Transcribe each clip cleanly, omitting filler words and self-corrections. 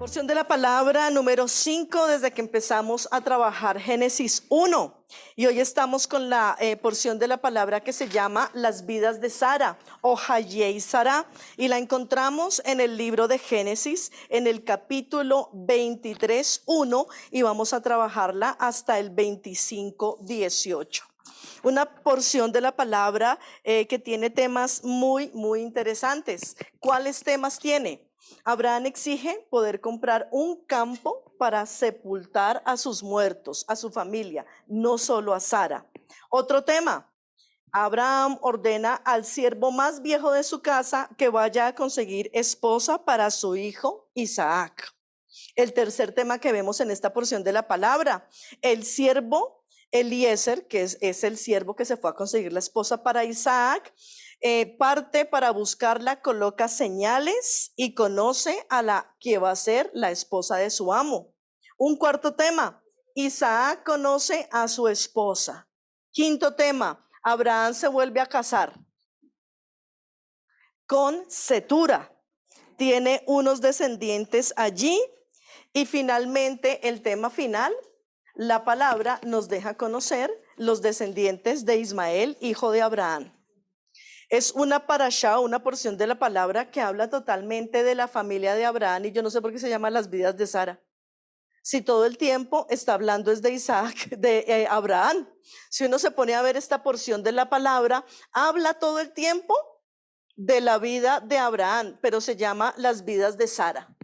Porción de la palabra número 5 desde que empezamos a trabajar Génesis 1. Y hoy estamos con la porción de la palabra que se llama Las vidas de Sara o Hayei Sara. Y la encontramos en el libro de Génesis, en el capítulo 23:1, y vamos a trabajarla hasta el 25:18. Una porción de la palabra que tiene temas muy interesantes. ¿Cuáles temas tiene? Abraham exige poder comprar un campo para sepultar a sus muertos, a su familia, no solo a Sara. Otro tema, Abraham ordena al siervo más viejo de su casa que vaya a conseguir esposa para su hijo Isaac. El tercer tema que vemos en esta porción de la palabra, el siervo Eliezer, que es el siervo que se fue a conseguir la esposa para Isaac, parte para buscarla, coloca señales y conoce a la que va a ser la esposa de su amo. Un cuarto tema, Isaac conoce a su esposa. Quinto tema, Abraham se vuelve a casar con Cetura. Tiene unos descendientes allí. Y finalmente, el tema final, la palabra nos deja conocer los descendientes de Ismael, hijo de Abraham. Es una parashá, una porción de la palabra que habla totalmente de la familia de Abraham, y yo no sé por qué se llama Las vidas de Sara. Si todo el tiempo está hablando es de Isaac, de Abraham. Si uno se pone a ver esta porción de la palabra, habla todo el tiempo de la vida de Abraham, pero se llama Las vidas de Sara.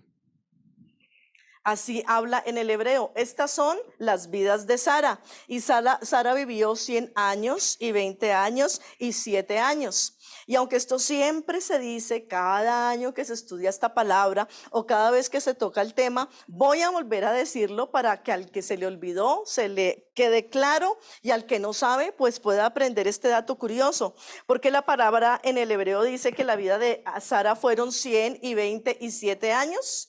Así habla en el hebreo. Estas son las vidas de Sara. Y Sara vivió 100 años y 20 años y 7 años. Y aunque esto siempre se dice cada año que se estudia esta palabra o cada vez que se toca el tema, voy a volver a decirlo para que al que se le olvidó se le quede claro y al que no sabe pues pueda aprender este dato curioso. Porque la palabra en el hebreo dice que la vida de Sara fueron 100 y 20 y 7 años.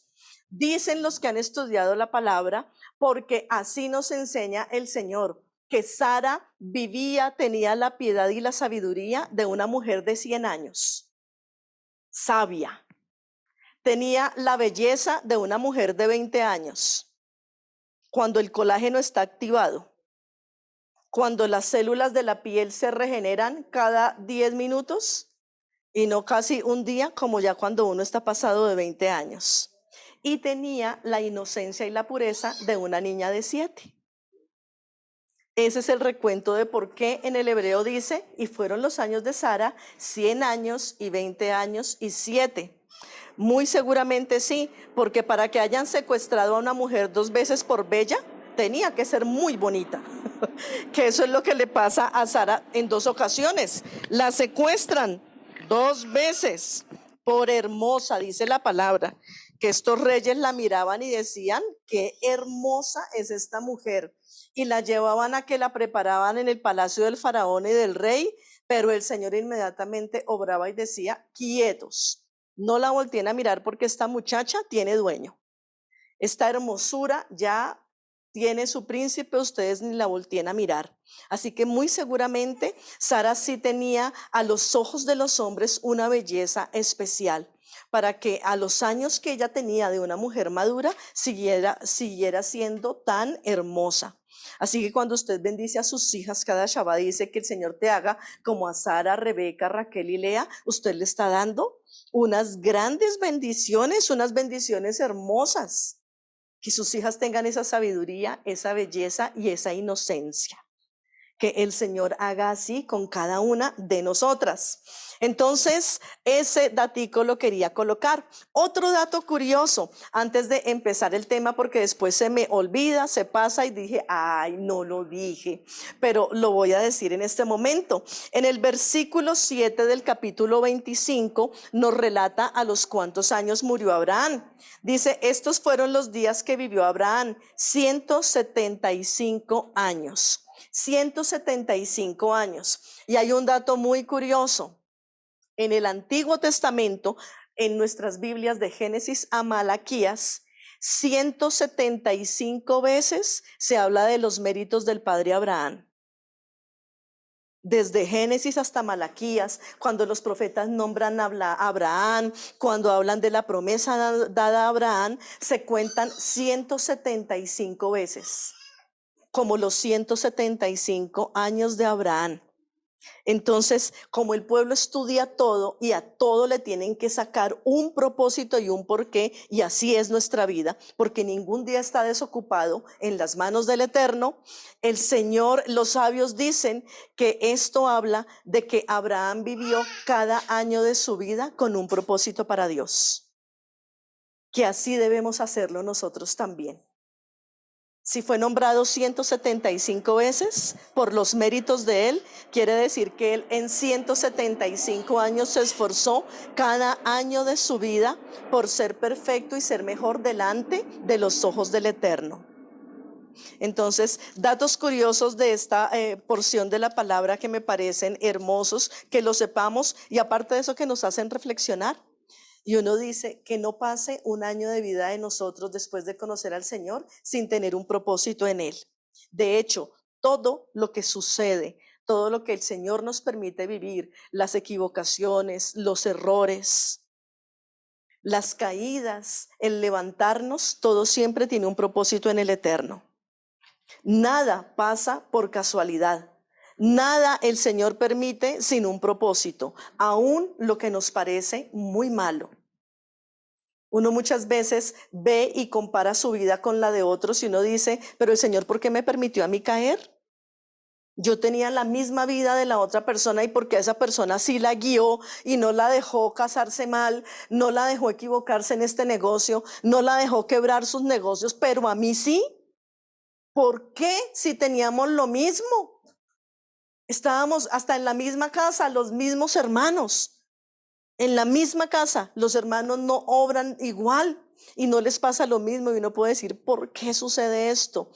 Dicen los que han estudiado la palabra, porque así nos enseña el Señor, que Sara vivía, tenía la piedad y la sabiduría de una mujer de 100 años, sabia. Tenía la belleza de una mujer de 20 años, cuando el colágeno está activado, cuando las células de la piel se regeneran cada 10 minutos y no casi un día, como ya cuando uno está pasado de 20 años. Y tenía la inocencia y la pureza de una niña de 7. Ese es el recuento de por qué en el hebreo dice, y fueron los años de Sara 100 años y 20 años y 7. Muy seguramente sí, porque para que hayan secuestrado a una mujer 2 veces por bella, tenía que ser muy bonita. Que eso es lo que le pasa a Sara en 2 ocasiones. La secuestran 2 veces por hermosa, dice la palabra, que estos reyes la miraban y decían, qué hermosa es esta mujer. Y la llevaban a que la preparaban en el palacio del faraón y del rey, pero el Señor inmediatamente obraba y decía, quietos, no la volteen a mirar porque esta muchacha tiene dueño. Esta hermosura ya tiene su príncipe, ustedes ni la volteen a mirar. Así que muy seguramente Sara sí tenía a los ojos de los hombres una belleza especial, para que a los años que ella tenía de una mujer madura siguiera siendo tan hermosa. Así que cuando usted bendice a sus hijas cada Shabbat, dice que el Señor te haga como a Sara, Rebeca, Raquel y Lea, usted le está dando unas grandes bendiciones, unas bendiciones hermosas. Que sus hijas tengan esa sabiduría, esa belleza y esa inocencia. Que el Señor haga así con cada una de nosotras. Entonces, ese datico lo quería colocar. Otro dato curioso, antes de empezar el tema, porque después se me olvida, se pasa y dije, ay, no lo dije, pero lo voy a decir en este momento. En el versículo 7 del capítulo 25 nos relata a los cuántos años murió Abraham. Dice, estos fueron los días que vivió Abraham, 175 años. 175 años. Y hay un dato muy curioso. En el Antiguo Testamento, en nuestras Biblias de Génesis a Malaquías, 175 veces se habla de los méritos del padre Abraham. Desde Génesis hasta Malaquías, cuando los profetas nombran a Abraham, cuando hablan de la promesa dada a Abraham, se cuentan 175 veces, como los 175 años de Abraham. Entonces, como el pueblo estudia todo y a todo le tienen que sacar un propósito y un porqué, y así es nuestra vida, porque ningún día está desocupado en las manos del Eterno. El Señor, los sabios dicen que esto habla de que Abraham vivió cada año de su vida con un propósito para Dios, que así debemos hacerlo nosotros también. Si fue nombrado 175 veces por los méritos de él, quiere decir que él en 175 años se esforzó cada año de su vida por ser perfecto y ser mejor delante de los ojos del Eterno. Entonces, datos curiosos de esta porción de la palabra que me parecen hermosos, que lo sepamos, y aparte de eso que nos hacen reflexionar. Y uno dice que no pase un año de vida de nosotros después de conocer al Señor sin tener un propósito en Él. De hecho, todo lo que sucede, todo lo que el Señor nos permite vivir, las equivocaciones, los errores, las caídas, el levantarnos, todo siempre tiene un propósito en el Eterno. Nada pasa por casualidad. Nada el Señor permite sin un propósito, aún lo que nos parece muy malo. Uno muchas veces ve y compara su vida con la de otros y uno dice, pero el Señor, ¿por qué me permitió a mí caer? Yo tenía la misma vida de la otra persona y porque a esa persona sí la guió y no la dejó casarse mal, no la dejó equivocarse en este negocio, no la dejó quebrar sus negocios, pero a mí sí. ¿Por qué si teníamos lo mismo? Estábamos hasta en la misma casa, los mismos hermanos. En la misma casa, los hermanos no obran igual y no les pasa lo mismo. Y uno puede decir, ¿por qué sucede esto?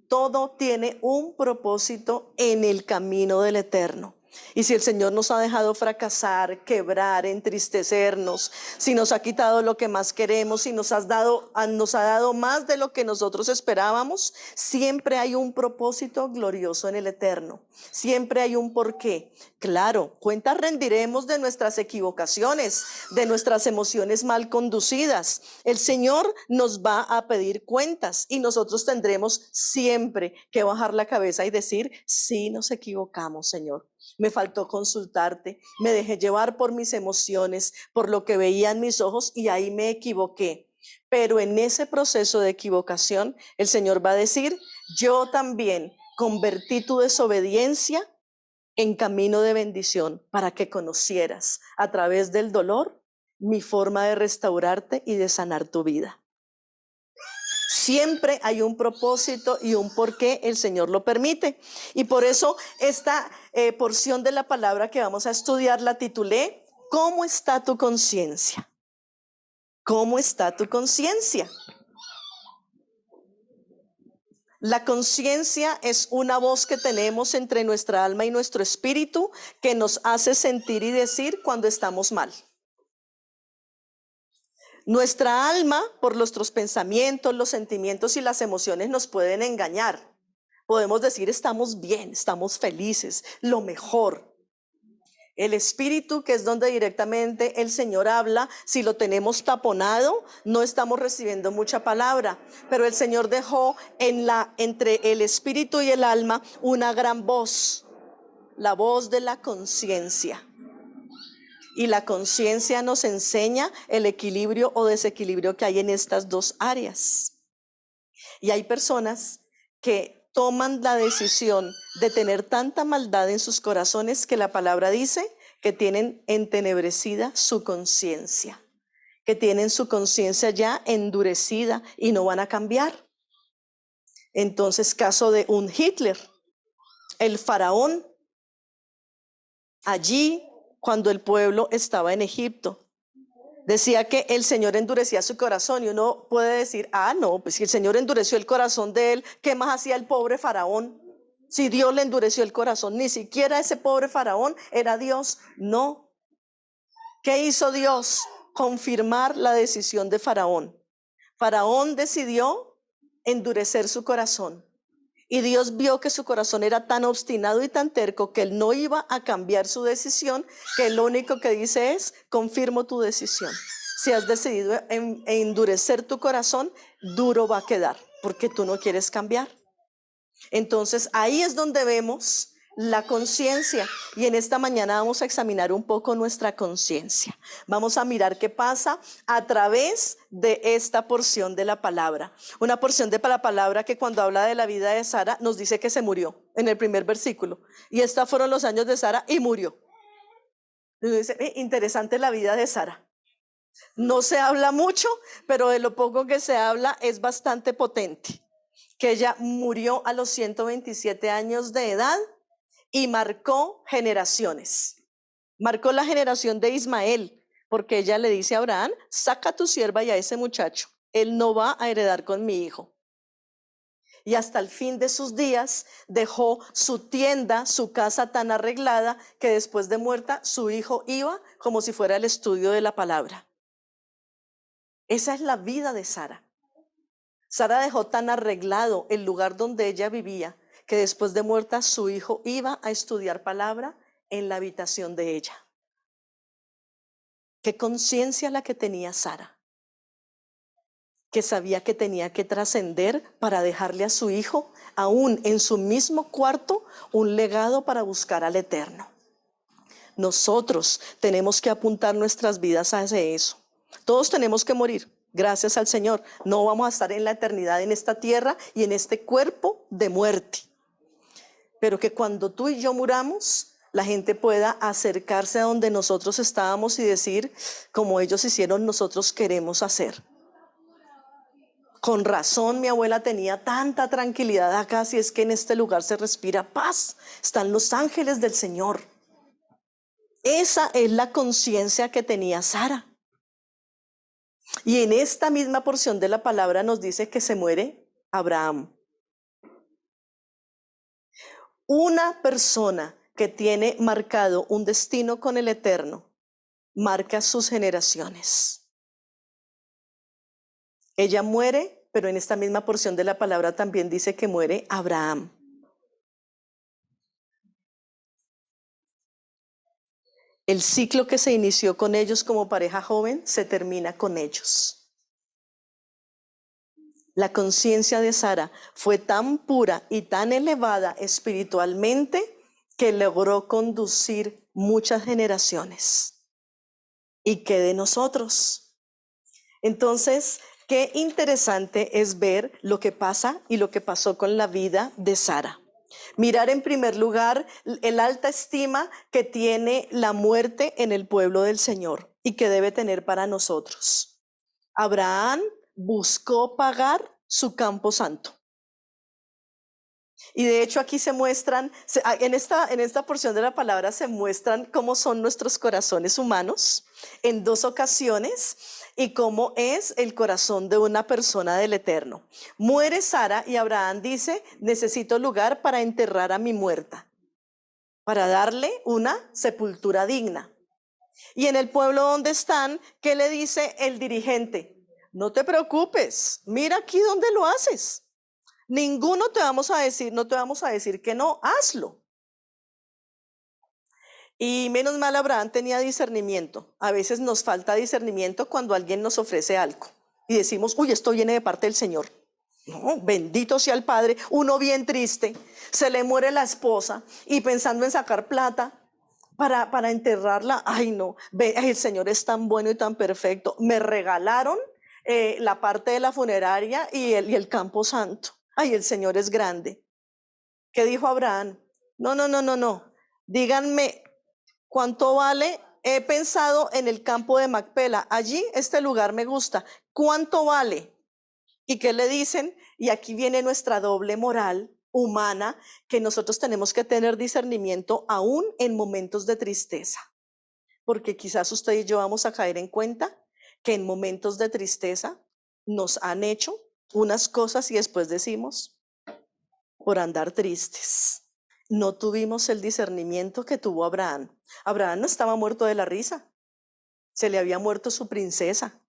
Todo tiene un propósito en el camino del Eterno. Y si el Señor nos ha dejado fracasar, quebrar, entristecernos, si nos ha quitado lo que más queremos, si nos ha dado más de lo que nosotros esperábamos, siempre hay un propósito glorioso en el Eterno. Siempre hay un porqué. Claro, cuentas rendiremos de nuestras equivocaciones, de nuestras emociones mal conducidas. El Señor nos va a pedir cuentas y nosotros tendremos siempre que bajar la cabeza y decir, sí nos equivocamos, Señor. Me faltó consultarte, me dejé llevar por mis emociones, por lo que veía en mis ojos y ahí me equivoqué. Pero en ese proceso de equivocación, el Señor va a decir, yo también convertí tu desobediencia en camino de bendición para que conocieras a través del dolor mi forma de restaurarte y de sanar tu vida. Siempre hay un propósito y un por qué el Señor lo permite. Y por eso esta porción de la palabra que vamos a estudiar la titulé, ¿cómo está tu conciencia? ¿Cómo está tu conciencia? La conciencia es una voz que tenemos entre nuestra alma y nuestro espíritu que nos hace sentir y decir cuando estamos mal. Nuestra alma, por nuestros pensamientos, los sentimientos y las emociones, nos pueden engañar. Podemos decir estamos bien, estamos felices, lo mejor. El espíritu, que es donde directamente el Señor habla, si lo tenemos taponado, no estamos recibiendo mucha palabra. Pero el Señor dejó entre el espíritu y el alma una gran voz, la voz de la conciencia. Y la conciencia nos enseña el equilibrio o desequilibrio que hay en estas dos áreas. Y hay personas que toman la decisión de tener tanta maldad en sus corazones que la palabra dice que tienen entenebrecida su conciencia, que tienen su conciencia ya endurecida y no van a cambiar. Entonces, caso de un Hitler, el faraón, allí cuando el pueblo estaba en Egipto, decía que el Señor endurecía su corazón y uno puede decir, no, pues si el Señor endureció el corazón de él, ¿qué más hacía el pobre faraón? Si Dios le endureció el corazón, ni siquiera ese pobre faraón era Dios, no. ¿Qué hizo Dios? Confirmar la decisión de Faraón. Faraón decidió endurecer su corazón Y Dios vio que su corazón era tan obstinado y tan terco que él no iba a cambiar su decisión, que lo único que dice es, confirmo tu decisión. Si has decidido endurecer tu corazón, duro va a quedar, porque tú no quieres cambiar. Entonces ahí es donde vemos la conciencia, y en esta mañana vamos a examinar un poco nuestra conciencia. Vamos a mirar qué pasa a través de esta porción de la palabra. Una porción de la palabra que cuando habla de la vida de Sara nos dice que se murió en el primer versículo. Y estos fueron los años de Sara y murió. Entonces, interesante la vida de Sara. No se habla mucho, pero de lo poco que se habla es bastante potente. Que ella murió a los 127 años de edad y marcó generaciones. Marcó la generación de Ismael, porque ella le dice a Abraham, saca a tu sierva y a ese muchacho, él no va a heredar con mi hijo. Y hasta el fin de sus días dejó su tienda, su casa tan arreglada, que después de muerta su hijo iba como si fuera el estudio de la palabra. Esa es la vida de Sara. Sara dejó tan arreglado el lugar donde ella vivía, que después de muerta su hijo iba a estudiar palabra en la habitación de ella. Qué conciencia la que tenía Sara, que sabía que tenía que trascender para dejarle a su hijo, aún en su mismo cuarto, un legado para buscar al Eterno. Nosotros tenemos que apuntar nuestras vidas hacia eso. Todos tenemos que morir, gracias al Señor. No vamos a estar en la eternidad en esta tierra y en este cuerpo de muerte. Pero que cuando tú y yo muramos, la gente pueda acercarse a donde nosotros estábamos y decir, como ellos hicieron, nosotros queremos hacer. Con razón mi abuela tenía tanta tranquilidad acá, si es que en este lugar se respira paz. Están los ángeles del Señor. Esa es la conciencia que tenía Sara. Y en esta misma porción de la palabra nos dice que se muere Abraham. Una persona que tiene marcado un destino con el Eterno, marca sus generaciones. Ella muere, pero en esta misma porción de la palabra también dice que muere Abraham. El ciclo que se inició con ellos como pareja joven se termina con ellos. La conciencia de Sara fue tan pura y tan elevada espiritualmente que logró conducir muchas generaciones. ¿Y qué de nosotros? Entonces, qué interesante es ver lo que pasa y lo que pasó con la vida de Sara. Mirar en primer lugar el alta estima que tiene la muerte en el pueblo del Señor y que debe tener para nosotros. Abraham buscó pagar su campo santo. Y de hecho aquí se muestran, en esta porción de la palabra se muestran cómo son nuestros corazones humanos en dos ocasiones y cómo es el corazón de una persona del Eterno. Muere Sara y Abraham dice, necesito lugar para enterrar a mi muerta, para darle una sepultura digna. Y en el pueblo donde están, ¿qué le dice el dirigente? No te preocupes, mira aquí donde lo haces. Ninguno te vamos a decir, no te vamos a decir que no, hazlo. Y menos mal Abraham tenía discernimiento. A veces nos falta discernimiento cuando alguien nos ofrece algo y decimos, uy, esto viene de parte del Señor. No, bendito sea el Padre. Uno bien triste, se le muere la esposa y pensando en sacar plata para enterrarla. Ay, no, el Señor es tan bueno y tan perfecto. Me regalaron la parte de la funeraria y el campo santo. Ay, el Señor es grande. ¿Qué dijo Abraham? No. Díganme cuánto vale. He pensado en el campo de Macpela. Allí este lugar me gusta. ¿Cuánto vale? ¿Y qué le dicen? Y aquí viene nuestra doble moral humana, que nosotros tenemos que tener discernimiento aún en momentos de tristeza. Porque quizás usted y yo vamos a caer en cuenta que en momentos de tristeza nos han hecho unas cosas y después decimos, por andar tristes. No tuvimos el discernimiento que tuvo Abraham. Abraham no estaba muerto de la risa. Se le había muerto su princesa,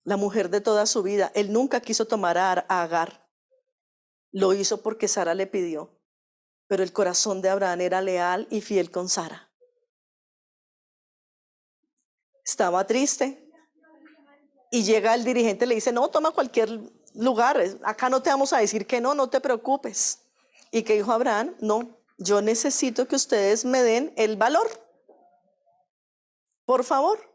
la mujer de toda su vida. Él nunca quiso tomar a Agar. Lo hizo porque Sara le pidió, pero el corazón de Abraham era leal y fiel con Sara. Estaba triste y llega el dirigente y le dice, no, toma cualquier lugar, acá no te vamos a decir que no, no te preocupes. ¿Y qué dijo Abraham? No, yo necesito que ustedes me den el valor. Por favor.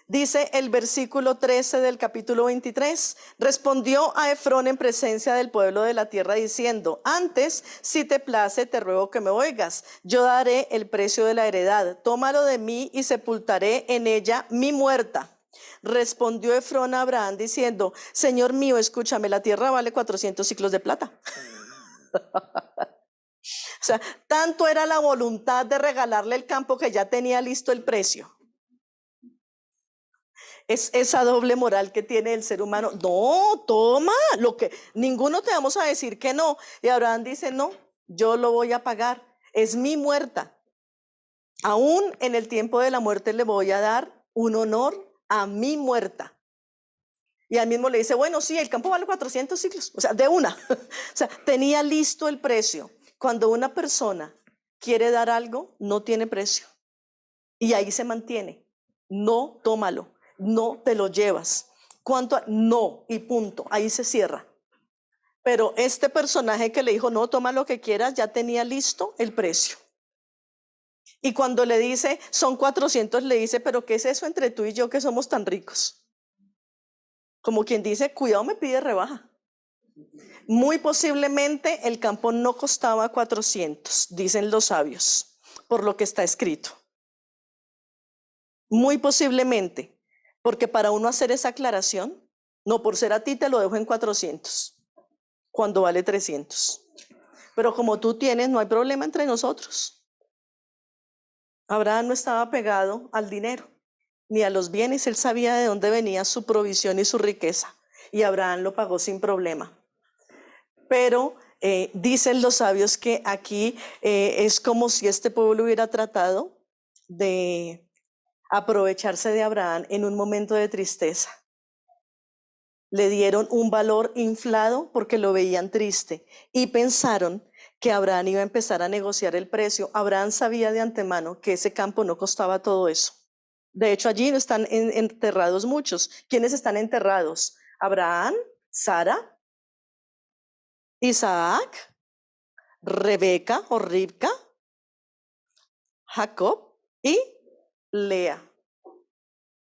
Dice el versículo 13 del capítulo 23, respondió a Efrón en presencia del pueblo de la tierra diciendo, antes, si te place, te ruego que me oigas, yo daré el precio de la heredad, tómalo de mí y sepultaré en ella mi muerta. Respondió Efrón a Abraham diciendo, Señor mío, escúchame, la tierra vale 400 ciclos de plata. O sea, tanto era la voluntad de regalarle el campo que ya tenía listo el precio. Es esa doble moral que tiene el ser humano. No, toma, ninguno te vamos a decir que no. Y Abraham dice, no, yo lo voy a pagar, es mi muerta. Aún en el tiempo de la muerte le voy a dar un honor a mi muerta. Y al mismo le dice, bueno, sí, el campo vale 400 ciclos, o sea, de una. O sea, tenía listo el precio. Cuando una persona quiere dar algo, no tiene precio. Y ahí se mantiene. No, tómalo. No te lo llevas. ¿Cuánto? No, y punto. Ahí se cierra. Pero este personaje que le dijo, no, toma lo que quieras, ya tenía listo el precio. Y cuando le dice, son 400, le dice, pero ¿qué es eso entre tú y yo que somos tan ricos? Como quien dice, cuidado, me pide rebaja. Muy posiblemente el campo no costaba 400, dicen los sabios, por lo que está escrito. Muy posiblemente. Porque para uno hacer esa aclaración, no, por ser a ti te lo dejo en 400, cuando vale 300. Pero como tú tienes, no hay problema entre nosotros. Abraham no estaba pegado al dinero, ni a los bienes. Él sabía de dónde venía su provisión y su riqueza. Y Abraham lo pagó sin problema. Pero dicen los sabios que aquí es como si este pueblo hubiera tratado de aprovecharse de Abraham en un momento de tristeza. Le dieron un valor inflado porque lo veían triste y pensaron que Abraham iba a empezar a negociar el precio. Abraham sabía de antemano que ese campo no costaba todo eso. De hecho, allí están enterrados muchos. ¿Quiénes están enterrados? Abraham, Sara, Isaac, Rebeca o Ribca, Jacob y Lea.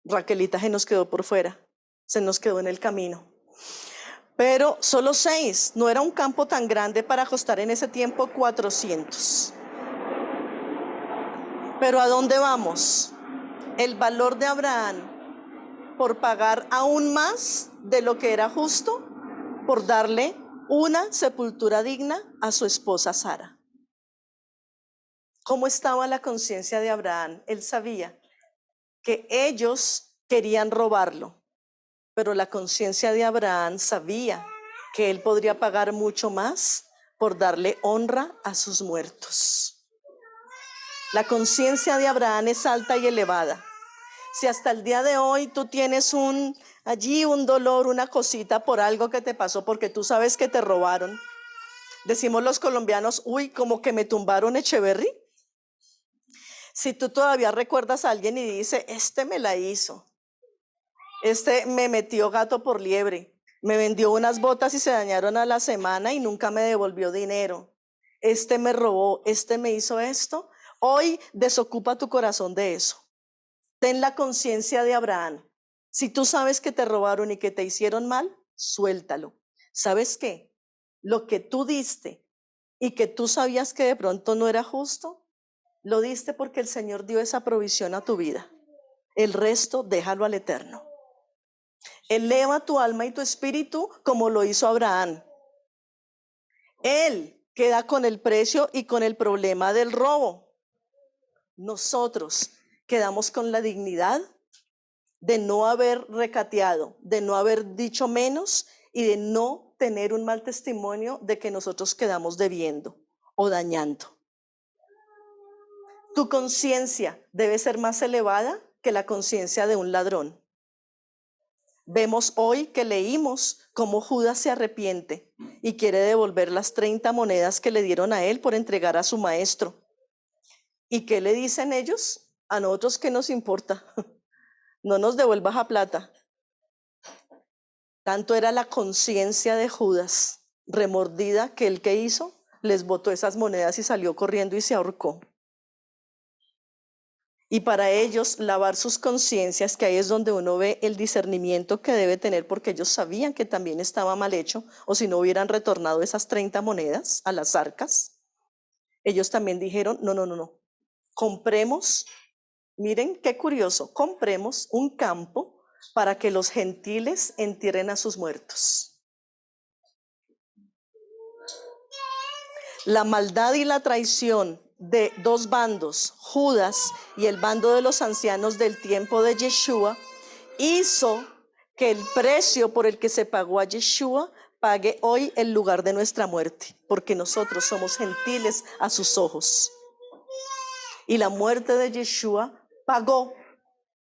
Raquelita se nos quedó por fuera, se nos quedó en el camino. Pero solo 6, no era un campo tan grande para costar en ese tiempo 400. Pero ¿a dónde vamos? El valor de Abraham por pagar aún más de lo que era justo, por darle una sepultura digna a su esposa Sara. ¿Cómo estaba la conciencia de Abraham? Él sabía que ellos querían robarlo, pero la conciencia de Abraham sabía que él podría pagar mucho más por darle honra a sus muertos. La conciencia de Abraham es alta y elevada. Si hasta el día de hoy tú tienes allí un dolor, una cosita por algo que te pasó, porque tú sabes que te robaron, decimos los colombianos, uy, como que me tumbaron Echeverry. Si tú todavía recuerdas a alguien y dice, este me la hizo, este me metió gato por liebre, me vendió unas botas y se dañaron a la semana y nunca me devolvió dinero, este me robó, este me hizo esto, hoy desocupa tu corazón de eso. Ten la conciencia de Abraham. Si tú sabes que te robaron y que te hicieron mal, suéltalo. ¿Sabes qué? Lo que tú diste y que tú sabías que de pronto no era justo, lo diste porque el Señor dio esa provisión a tu vida. El resto déjalo al Eterno. Eleva tu alma y tu espíritu como lo hizo Abraham. Él queda con el precio y con el problema del robo. Nosotros quedamos con la dignidad de no haber recateado, de no haber dicho menos y de no tener un mal testimonio de que nosotros quedamos debiendo o dañando. Tu conciencia debe ser más elevada que la conciencia de un ladrón. Vemos hoy que leímos cómo Judas se arrepiente y quiere devolver las 30 monedas que le dieron a él por entregar a su maestro. ¿Y qué le dicen ellos? A nosotros, ¿qué nos importa? No nos devuelvas la plata. Tanto era la conciencia de Judas remordida que el que hizo, les botó esas monedas y salió corriendo y se ahorcó. Y para ellos lavar sus conciencias, que ahí es donde uno ve el discernimiento que debe tener, porque ellos sabían que también estaba mal hecho, o si no hubieran retornado esas 30 monedas a las arcas. Ellos también dijeron, no, compremos, miren qué curioso, compremos un campo para que los gentiles entierren a sus muertos. La maldad y la traición de dos bandos, Judas y el bando de los ancianos del tiempo de Yeshua, hizo que el precio por el que se pagó a Yeshua pague hoy el lugar de nuestra muerte, porque nosotros somos gentiles a sus ojos. Y la muerte de Yeshua pagó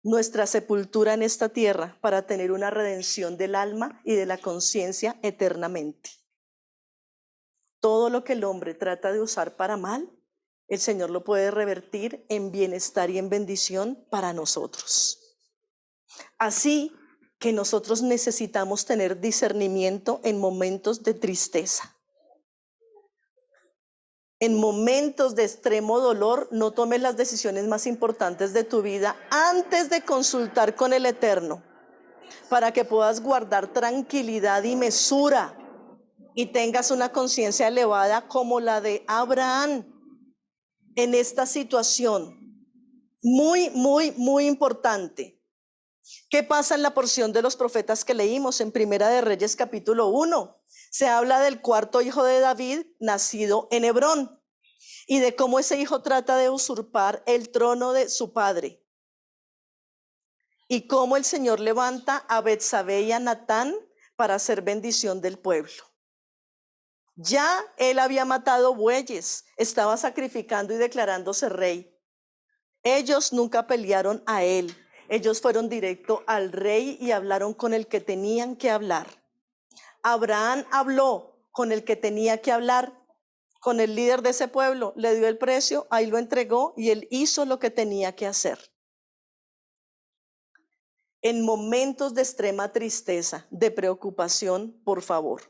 nuestra sepultura en esta tierra para tener una redención del alma y de la conciencia eternamente. Todo lo que el hombre trata de usar para mal, el Señor lo puede revertir en bienestar y en bendición para nosotros. Así que nosotros necesitamos tener discernimiento en momentos de tristeza. En momentos de extremo dolor, no tomes las decisiones más importantes de tu vida antes de consultar con el Eterno, para que puedas guardar tranquilidad y mesura y tengas una conciencia elevada como la de Abraham en esta situación. Muy importante. ¿Qué pasa en la porción de los profetas que leímos en Primera de Reyes capítulo 1? Se habla del cuarto hijo de David, nacido en Hebrón, y de cómo ese hijo trata de usurpar el trono de su padre. Y cómo el Señor levanta a Betsabé y a Natán para hacer bendición del pueblo. Ya él había matado bueyes, estaba sacrificando y declarándose rey. Ellos nunca pelearon a él. Ellos fueron directo al rey y hablaron con el que tenían que hablar. Abraham habló con el que tenía que hablar, con el líder de ese pueblo, le dio el precio, ahí lo entregó y él hizo lo que tenía que hacer. En momentos de extrema tristeza, de preocupación, por favor,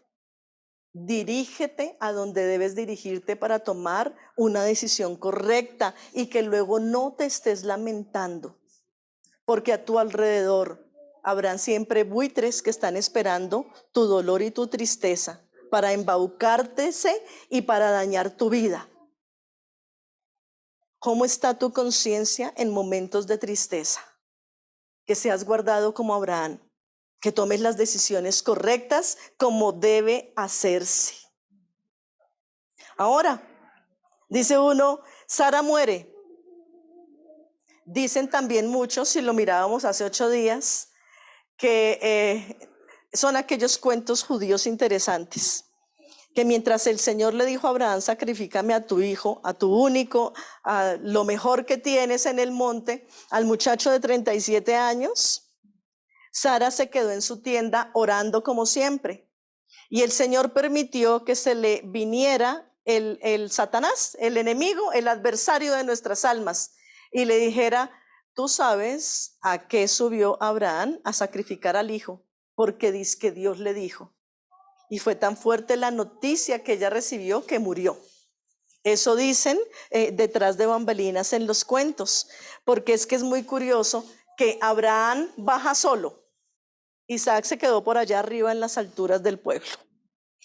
dirígete a donde debes dirigirte para tomar una decisión correcta y que luego no te estés lamentando, porque a tu alrededor habrán siempre buitres que están esperando tu dolor y tu tristeza para embaucártese y para dañar tu vida. ¿Cómo está tu conciencia en momentos de tristeza? Que seas guardado como Abraham, que tomes las decisiones correctas como debe hacerse. Ahora, dice uno, Sara muere. Dicen también muchos, si lo mirábamos hace 8 días, que son aquellos cuentos judíos interesantes, que mientras el Señor le dijo a Abraham, sacrifícame a tu hijo, a tu único, a lo mejor que tienes en el monte, al muchacho de 37 años, Sara se quedó en su tienda orando como siempre. Y el Señor permitió que se le viniera el Satanás, el enemigo, el adversario de nuestras almas, y le dijera, tú sabes a qué subió Abraham a sacrificar al hijo, porque dice que Dios le dijo. Y fue tan fuerte la noticia que ella recibió que murió. Eso dicen detrás de bambalinas en los cuentos, porque es que es muy curioso que Abraham baja solo. Isaac se quedó por allá arriba en las alturas del pueblo.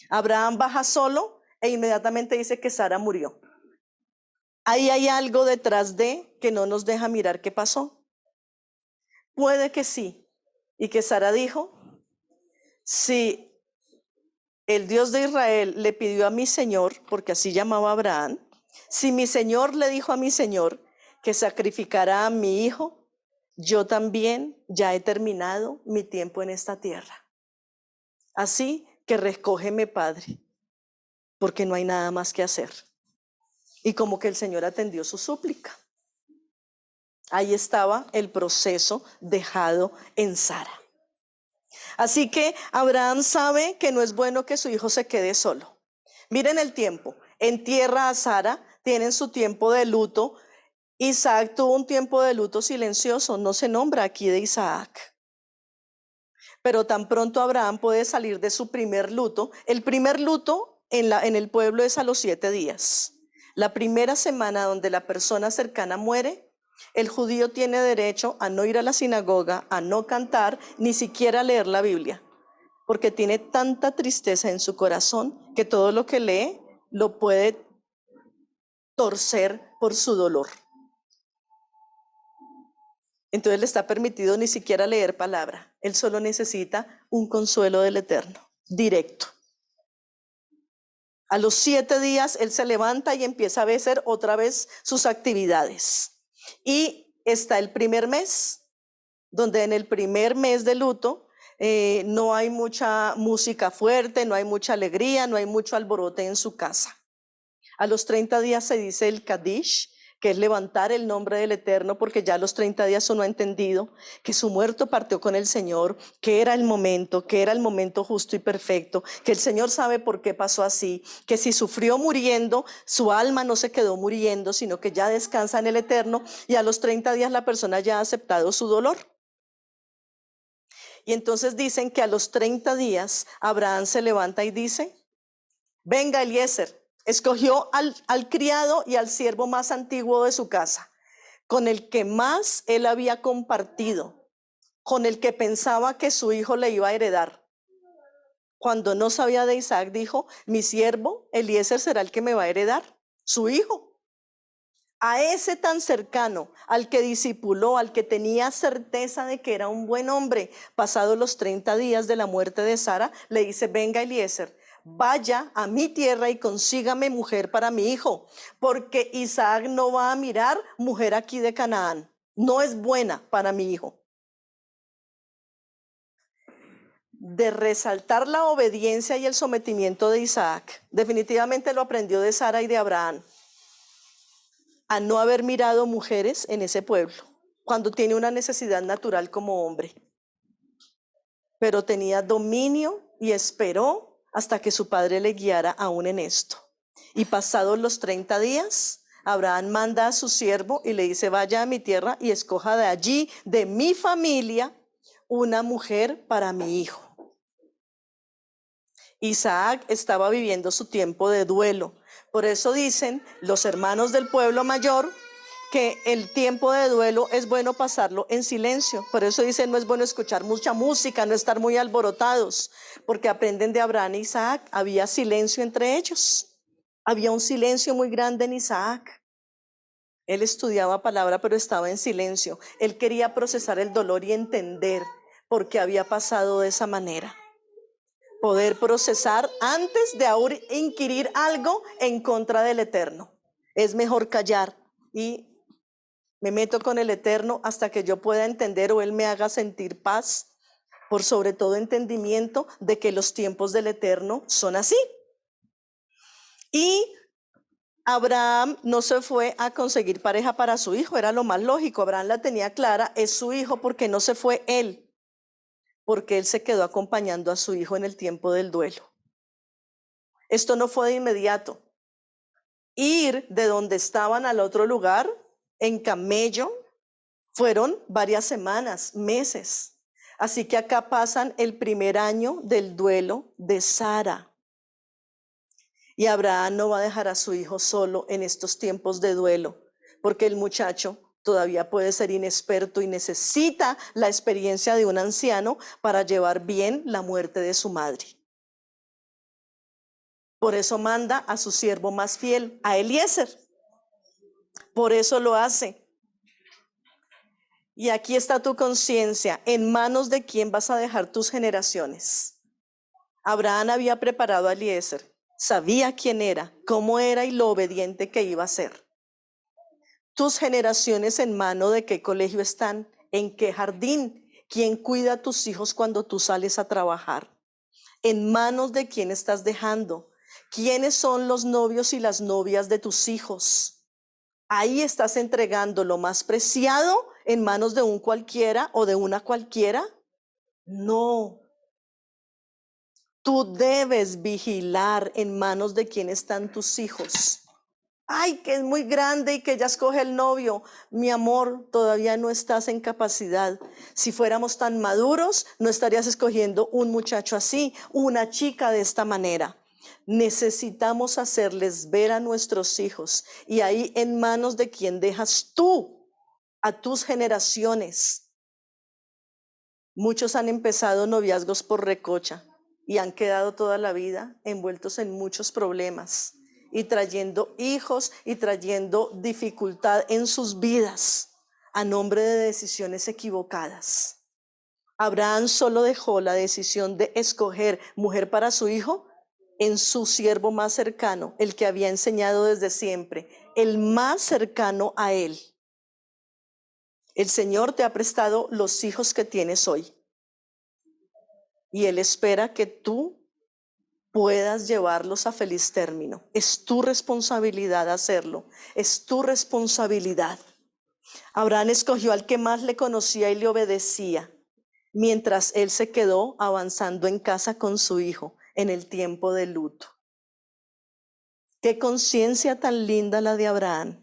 Abraham baja solo e inmediatamente dice que Sara murió. Ahí hay algo detrás de que no nos deja mirar qué pasó. Puede que sí, y que Sara dijo, si el Dios de Israel le pidió a mi Señor, porque así llamaba a Abraham, si mi Señor le dijo a mi Señor que sacrificara a mi hijo, yo también ya he terminado mi tiempo en esta tierra. Así que recógeme, Padre, porque no hay nada más que hacer. Y como que el Señor atendió su súplica. Ahí estaba el proceso dejado en Sara. Así que Abraham sabe que no es bueno que su hijo se quede solo. Miren el tiempo. Entierra a Sara, tienen su tiempo de luto. Isaac tuvo un tiempo de luto silencioso, no se nombra aquí de Isaac. Pero tan pronto Abraham puede salir de su primer luto, el primer luto en el pueblo es a los 7 días. La primera semana donde la persona cercana muere, el judío tiene derecho a no ir a la sinagoga, a no cantar, ni siquiera leer la Biblia, porque tiene tanta tristeza en su corazón que todo lo que lee lo puede torcer por su dolor. Entonces le está permitido ni siquiera leer palabra. Él solo necesita un consuelo del Eterno, directo. A los 7 días él se levanta y empieza a hacer otra vez sus actividades. Y está el primer mes, donde en el primer mes de luto no hay mucha música fuerte, no hay mucha alegría, no hay mucho alborote en su casa. A los 30 días se dice el Kadish, que es levantar el nombre del Eterno, porque ya a los 30 días uno ha entendido que su muerto partió con el Señor, que era el momento justo y perfecto, que el Señor sabe por qué pasó así, que si sufrió muriendo, su alma no se quedó muriendo, sino que ya descansa en el Eterno, y a los 30 días la persona ya ha aceptado su dolor. Y entonces dicen que a los 30 días Abraham se levanta y dice: venga, Eliezer. Escogió al criado y al siervo más antiguo de su casa, con el que más él había compartido, con el que pensaba que su hijo le iba a heredar. Cuando no sabía de Isaac, dijo: mi siervo Eliezer será el que me va a heredar, su hijo. A ese tan cercano, al que discipuló, al que tenía certeza de que era un buen hombre, pasados los 30 días de la muerte de Sara, le dice: venga, Eliezer, vaya a mi tierra y consígame mujer para mi hijo, porque Isaac no va a mirar mujer aquí de Canaán, no es buena para mi hijo. De resaltar la obediencia y el sometimiento de Isaac, definitivamente lo aprendió de Sara y de Abraham, a no haber mirado mujeres en ese pueblo, cuando tiene una necesidad natural como hombre. Pero tenía dominio y esperó hasta que su padre le guiara aún en esto. Y pasados los 30 días, Abraham manda a su siervo y le dice: vaya a mi tierra y escoja de allí, de mi familia, una mujer para mi hijo. Isaac estaba viviendo su tiempo de duelo. Por eso dicen los hermanos del pueblo mayor que el tiempo de duelo es bueno pasarlo en silencio. Por eso dicen: no es bueno escuchar mucha música, no estar muy alborotados, porque aprenden de Abraham e Isaac. Había silencio entre ellos. Había un silencio muy grande en Isaac. Él estudiaba palabra, pero estaba en silencio. Él quería procesar el dolor y entender por qué había pasado de esa manera. Poder procesar antes de aún inquirir algo en contra del Eterno. Es mejor callar y me meto con el Eterno hasta que yo pueda entender o Él me haga sentir paz, por sobre todo entendimiento de que los tiempos del Eterno son así. Y Abraham no se fue a conseguir pareja para su hijo, era lo más lógico. Abraham la tenía clara, es su hijo, porque no se fue él, porque él se quedó acompañando a su hijo en el tiempo del duelo. Esto no fue de inmediato. Ir de donde estaban al otro lugar en camello fueron varias semanas, meses. Así que acá pasan el primer año del duelo de Sara. Y Abraham no va a dejar a su hijo solo en estos tiempos de duelo, porque el muchacho todavía puede ser inexperto y necesita la experiencia de un anciano para llevar bien la muerte de su madre. Por eso manda a su siervo más fiel, a Eliezer. Por eso lo hace. Y aquí está tu conciencia: ¿en manos de quién vas a dejar tus generaciones? Abraham había preparado a Eliezer, sabía quién era, cómo era y lo obediente que iba a ser. Tus generaciones, ¿en mano de qué colegio están? ¿En qué jardín? ¿Quién cuida a tus hijos cuando tú sales a trabajar? ¿En manos de quién estás dejando? ¿Quiénes son los novios y las novias de tus hijos? Ahí estás entregando lo más preciado en manos de un cualquiera o de una cualquiera. No, Tú debes vigilar en manos de quién están tus hijos. Ay, que es muy grande y que ya escoge el novio. Mi amor, todavía no estás en capacidad. Si fuéramos tan maduros, no estarías escogiendo un muchacho así, una chica de esta manera. Necesitamos hacerles ver a nuestros hijos, y ahí en manos de quién dejas tú a tus generaciones. Muchos han empezado noviazgos por recocha y han quedado toda la vida envueltos en muchos problemas y trayendo hijos y trayendo dificultad en sus vidas a nombre de decisiones equivocadas. Abraham solo dejó la decisión de escoger mujer para su hijo en su siervo más cercano, el que había enseñado desde siempre, el más cercano a él. El Señor te ha prestado los hijos que tienes hoy, y Él espera que tú puedas llevarlos a feliz término. Es tu responsabilidad hacerlo, es tu responsabilidad. Abraham escogió al que más le conocía y le obedecía, mientras él se quedó avanzando en casa con su hijo en el tiempo de luto. Qué conciencia tan linda la de Abraham.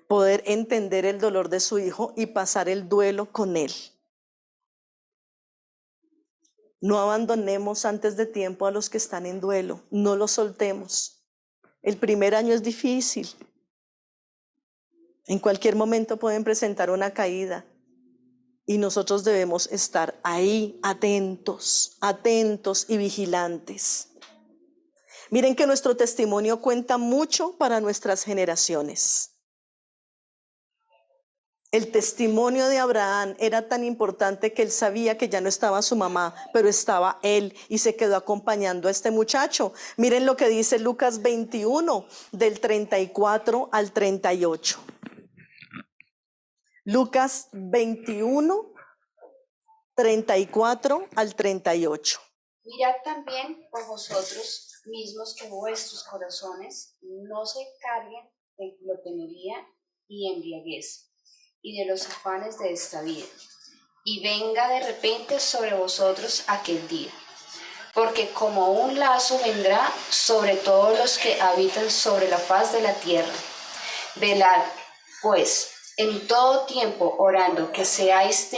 Poder entender el dolor de su hijo y pasar el duelo con él. No abandonemos antes de tiempo a los que están en duelo, no los soltemos. El primer año es difícil. En cualquier momento pueden presentar una caída y nosotros debemos estar ahí atentos, atentos y vigilantes. Miren que nuestro testimonio cuenta mucho para nuestras generaciones. El testimonio de Abraham era tan importante que él sabía que ya no estaba su mamá, pero estaba él, y se quedó acompañando a este muchacho. Miren lo que dice Lucas 21, del 34 al 38. Lucas 21, 34 al 38. Mirad también por vosotros mismos que vuestros corazones no se carguen de glotonería y embriaguez, y de los afanes de esta vida, y venga de repente sobre vosotros aquel día, porque como un lazo vendrá sobre todos los que habitan sobre la faz de la tierra. Velad, pues, en todo tiempo orando que seáis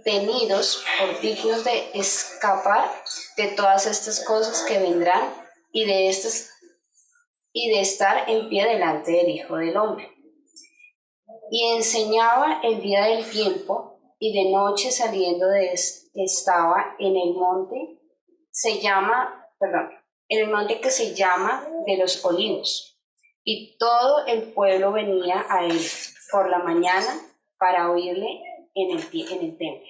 tenidos por dignos de escapar de todas estas cosas que vendrán y de estar en pie delante del Hijo del Hombre. Y enseñaba el día del tiempo, y de noche saliendo estaba en el monte que se llama de los Olivos, y todo el pueblo venía a él por la mañana para oírle en el templo.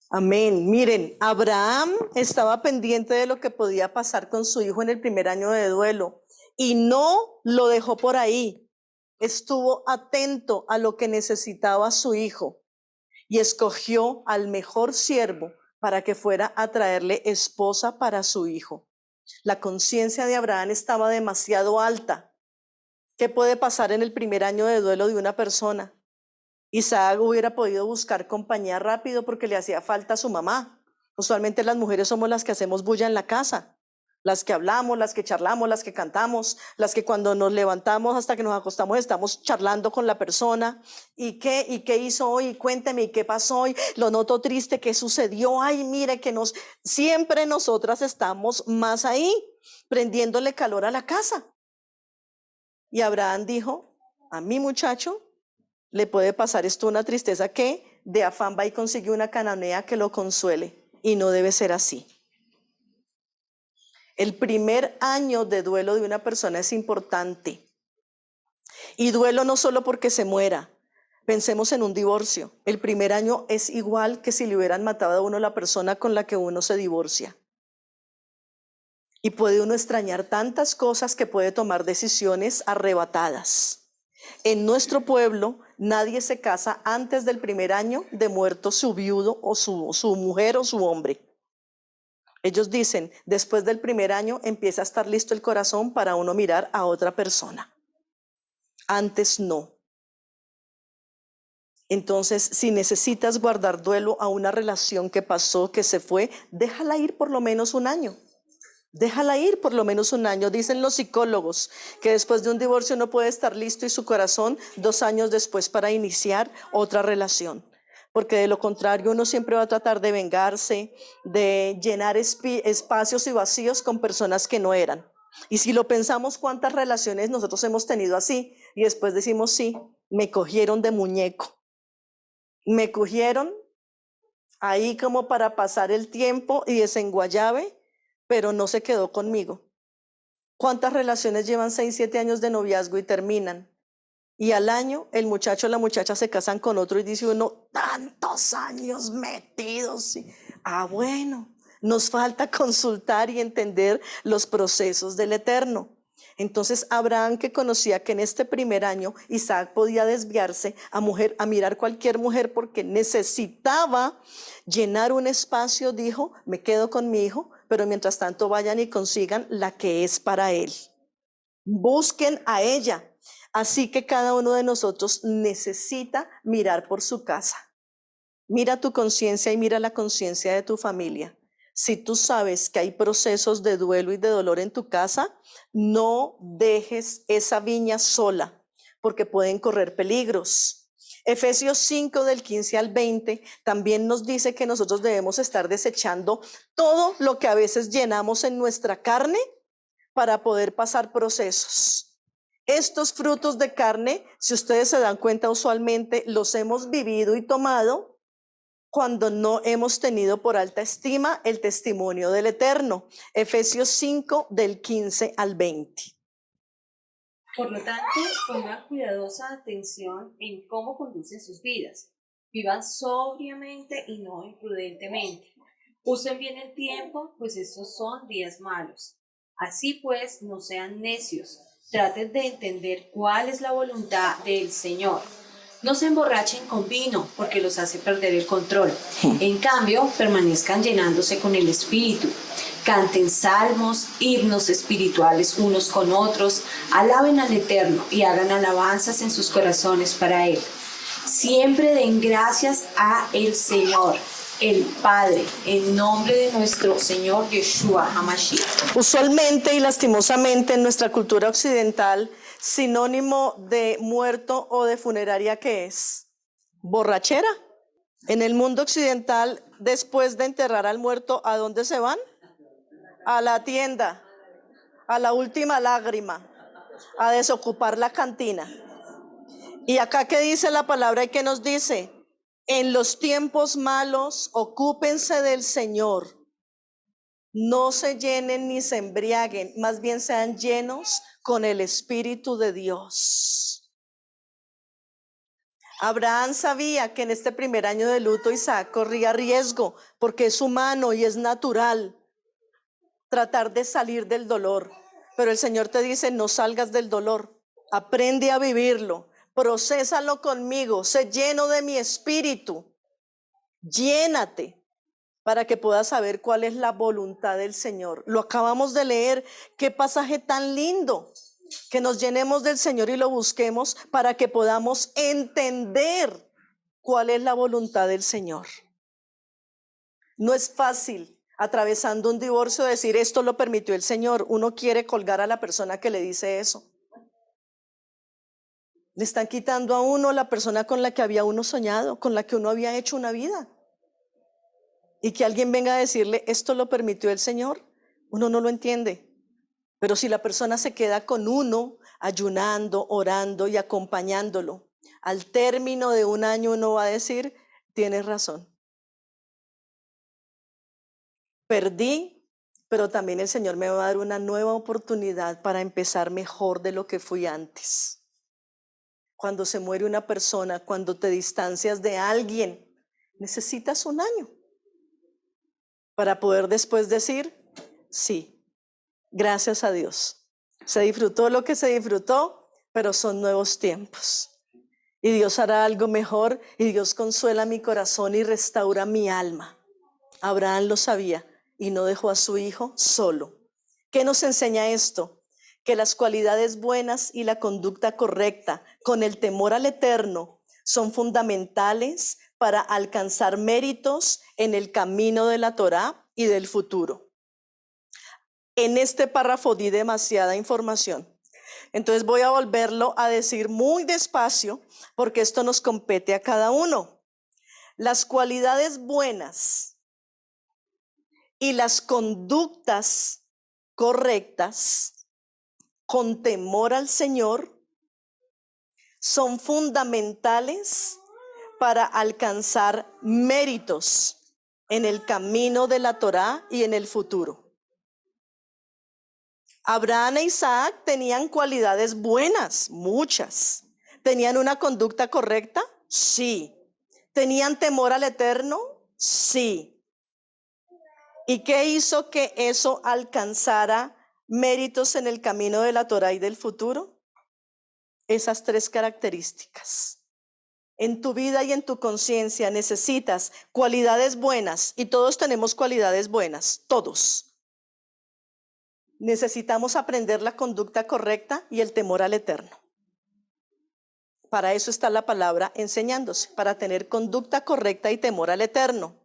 Amén. Miren, Abraham estaba pendiente de lo que podía pasar con su hijo en el primer año de duelo y no lo dejó por ahí. Estuvo atento a lo que necesitaba su hijo y escogió al mejor siervo para que fuera a traerle esposa para su hijo. La conciencia de Abraham estaba demasiado alta. ¿Qué puede pasar en el primer año de duelo de una persona? Isaac hubiera podido buscar compañía rápido porque le hacía falta a su mamá. Usualmente las mujeres somos las que hacemos bulla en la casa, las que hablamos, las que charlamos, las que cantamos, las que cuando nos levantamos hasta que nos acostamos estamos charlando con la persona. ¿Y qué hizo hoy? Cuénteme, ¿y qué pasó hoy? Lo noto triste, ¿qué sucedió? Ay, mire que siempre nosotras estamos más ahí, prendiéndole calor a la casa. Y Abraham dijo, a mi muchacho le puede pasar esto, una tristeza que de afán va y consigue una cananea que lo consuele, y no debe ser así. El primer año de duelo de una persona es importante. Y duelo no solo porque se muera. Pensemos en un divorcio. El primer año es igual que si le hubieran matado a uno la persona con la que uno se divorcia. Y puede uno extrañar tantas cosas que puede tomar decisiones arrebatadas. En nuestro pueblo, nadie se casa antes del primer año de muerto su viudo o su mujer o su hombre. Ellos dicen, después del primer año empieza a estar listo el corazón para uno mirar a otra persona. Antes no. Entonces, si necesitas guardar duelo a una relación que pasó, que se fue, déjala ir por lo menos un año. Déjala ir por lo menos un año. Dicen los psicólogos que después de un divorcio uno puede estar listo y su corazón 2 años después para iniciar otra relación. Porque de lo contrario uno siempre va a tratar de vengarse, de llenar espacios y vacíos con personas que no eran. Y si lo pensamos, ¿cuántas relaciones nosotros hemos tenido así? Y después decimos, sí, me cogieron de muñeco. Me cogieron ahí como para pasar el tiempo y desenguayabe, pero no se quedó conmigo. ¿Cuántas relaciones llevan 6, 7 años de noviazgo y terminan? Y al año el muchacho o la muchacha se casan con otro y dice uno, tantos años metidos. Bueno, nos falta consultar y entender los procesos del Eterno. Entonces Abraham, que conocía que en este primer año Isaac podía desviarse a mirar cualquier mujer porque necesitaba llenar un espacio, dijo, me quedo con mi hijo, pero mientras tanto vayan y consigan la que es para él. Busquen a ella. Así que cada uno de nosotros necesita mirar por su casa. Mira tu conciencia y mira la conciencia de tu familia. Si tú sabes que hay procesos de duelo y de dolor en tu casa, no dejes esa viña sola, porque pueden correr peligros. Efesios 5 del 15 al 20 también nos dice que nosotros debemos estar desechando todo lo que a veces llenamos en nuestra carne para poder pasar procesos. Estos frutos de carne, si ustedes se dan cuenta, usualmente los hemos vivido y tomado cuando no hemos tenido por alta estima el testimonio del Eterno. Efesios 5 del 15 al 20. Por lo tanto, pongan cuidadosa atención en cómo conducen sus vidas. Vivan sobriamente y no imprudentemente. Usen bien el tiempo, pues estos son días malos. Así pues, no sean necios. Traten de entender cuál es la voluntad del Señor. No se emborrachen con vino, porque los hace perder el control. En cambio, permanezcan llenándose con el Espíritu. Canten salmos, himnos espirituales unos con otros, alaben al Eterno y hagan alabanzas en sus corazones para Él. Siempre den gracias a el Señor, el Padre, en nombre de nuestro Señor Yeshua HaMashiach. Usualmente y lastimosamente en nuestra cultura occidental, sinónimo de muerto o de funeraria, ¿qué es? Borrachera. En el mundo occidental, después de enterrar al muerto, ¿a dónde se van? A la tienda, a la última lágrima, a desocupar la cantina. Y acá, ¿qué dice la palabra y qué nos dice? En los tiempos malos, ocúpense del Señor. No se llenen ni se embriaguen, más bien sean llenos con el Espíritu de Dios. Abraham sabía que en este primer año de luto Isaac corría riesgo, porque es humano y es natural tratar de salir del dolor. Pero el Señor te dice, no salgas del dolor, aprende a vivirlo, procésalo conmigo, sé lleno de mi espíritu, llénate para que puedas saber cuál es la voluntad del Señor. Lo acabamos de leer, qué pasaje tan lindo, que nos llenemos del Señor y lo busquemos para que podamos entender cuál es la voluntad del Señor. No es fácil atravesando un divorcio decir esto lo permitió el Señor. Uno quiere colgar a la persona que le dice eso. Le están quitando a uno la persona con la que había uno soñado, con la que uno había hecho una vida. Y que alguien venga a decirle esto lo permitió el Señor, uno no lo entiende. Pero si la persona se queda con uno ayunando, orando y acompañándolo, al término de un año uno va a decir, tienes razón. Perdí, pero también el Señor me va a dar una nueva oportunidad para empezar mejor de lo que fui antes. Cuando se muere una persona, cuando te distancias de alguien, necesitas un año para poder después decir, sí, gracias a Dios. Se disfrutó lo que se disfrutó, pero son nuevos tiempos. Y Dios hará algo mejor y Dios consuela mi corazón y restaura mi alma. Abraham lo sabía y no dejó a su hijo solo. ¿Qué nos enseña esto? Que las cualidades buenas y la conducta correcta con el temor al Eterno son fundamentales para alcanzar méritos en el camino de la Torá y del futuro. En este párrafo di demasiada información. Entonces voy a volverlo a decir muy despacio porque esto nos compete a cada uno. Las cualidades buenas y las conductas correctas con temor al Señor son fundamentales para alcanzar méritos en el camino de la Torá y en el futuro. Abraham e Isaac tenían cualidades buenas, muchas. ¿Tenían una conducta correcta? Sí. ¿Tenían temor al Eterno? Sí. ¿Y qué hizo que eso alcanzara méritos en el camino de la Torá y del futuro? Esas tres características. En tu vida y en tu conciencia necesitas cualidades buenas, y todos tenemos cualidades buenas, todos. Necesitamos aprender la conducta correcta y el temor al Eterno. Para eso está la palabra enseñándose, para tener conducta correcta y temor al Eterno.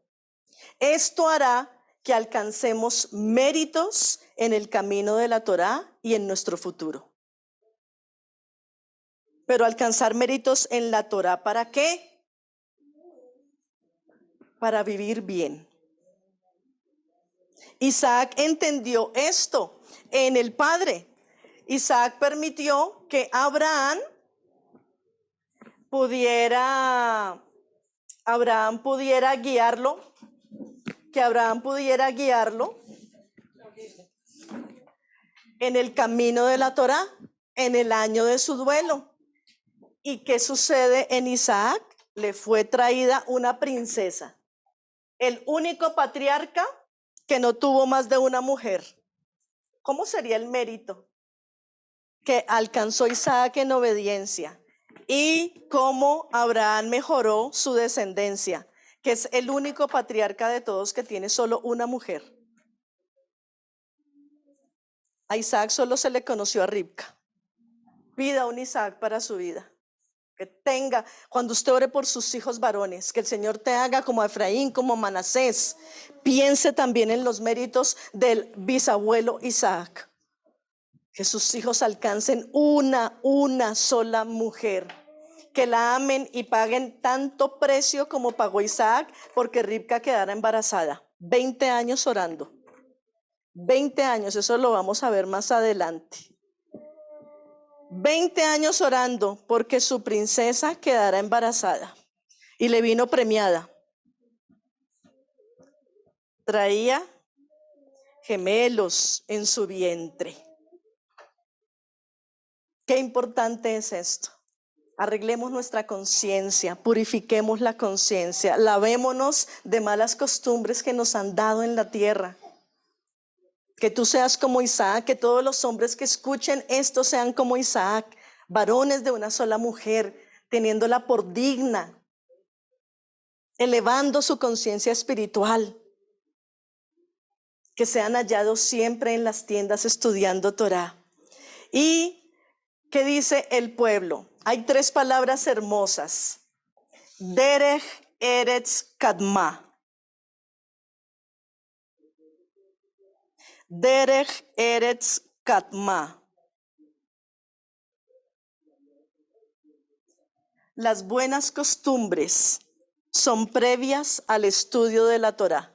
Esto hará que alcancemos méritos en el camino de la Torá y en nuestro futuro. Pero alcanzar méritos en la Torá, ¿para qué? Para vivir bien. Isaac entendió esto en el padre. Isaac permitió que Abraham pudiera guiarlo, en el camino de la Torá, en el año de su duelo. ¿Y qué sucede en Isaac? Le fue traída una princesa, el único patriarca que no tuvo más de una mujer. ¿Cómo sería el mérito que alcanzó Isaac en obediencia? Y cómo Abraham mejoró su descendencia, que es el único patriarca de todos que tiene solo una mujer. A Isaac solo se le conoció a Ribca. Pida un Isaac para su vida. Que tenga, cuando usted ore por sus hijos varones, que el Señor te haga como a Efraín, como a Manasés. Piense también en los méritos del bisabuelo Isaac. Que sus hijos alcancen una sola mujer. Que la amen y paguen tanto precio como pagó Isaac porque Ribca quedara embarazada. 20 años orando. 20 años, eso lo vamos a ver más adelante. 20 años orando porque su princesa quedara embarazada y le vino premiada. Traía gemelos en su vientre. Qué importante es esto. Arreglemos nuestra conciencia, purifiquemos la conciencia, lavémonos de malas costumbres que nos han dado en la tierra. Que tú seas como Isaac, que todos los hombres que escuchen esto sean como Isaac, varones de una sola mujer, teniéndola por digna, elevando su conciencia espiritual. Que sean hallados siempre en las tiendas estudiando Torá. ¿Y qué dice el pueblo? Hay 3 palabras hermosas. Derech Eretz Kadma. Derech Eretz Kadma. Las buenas costumbres son previas al estudio de la Torá.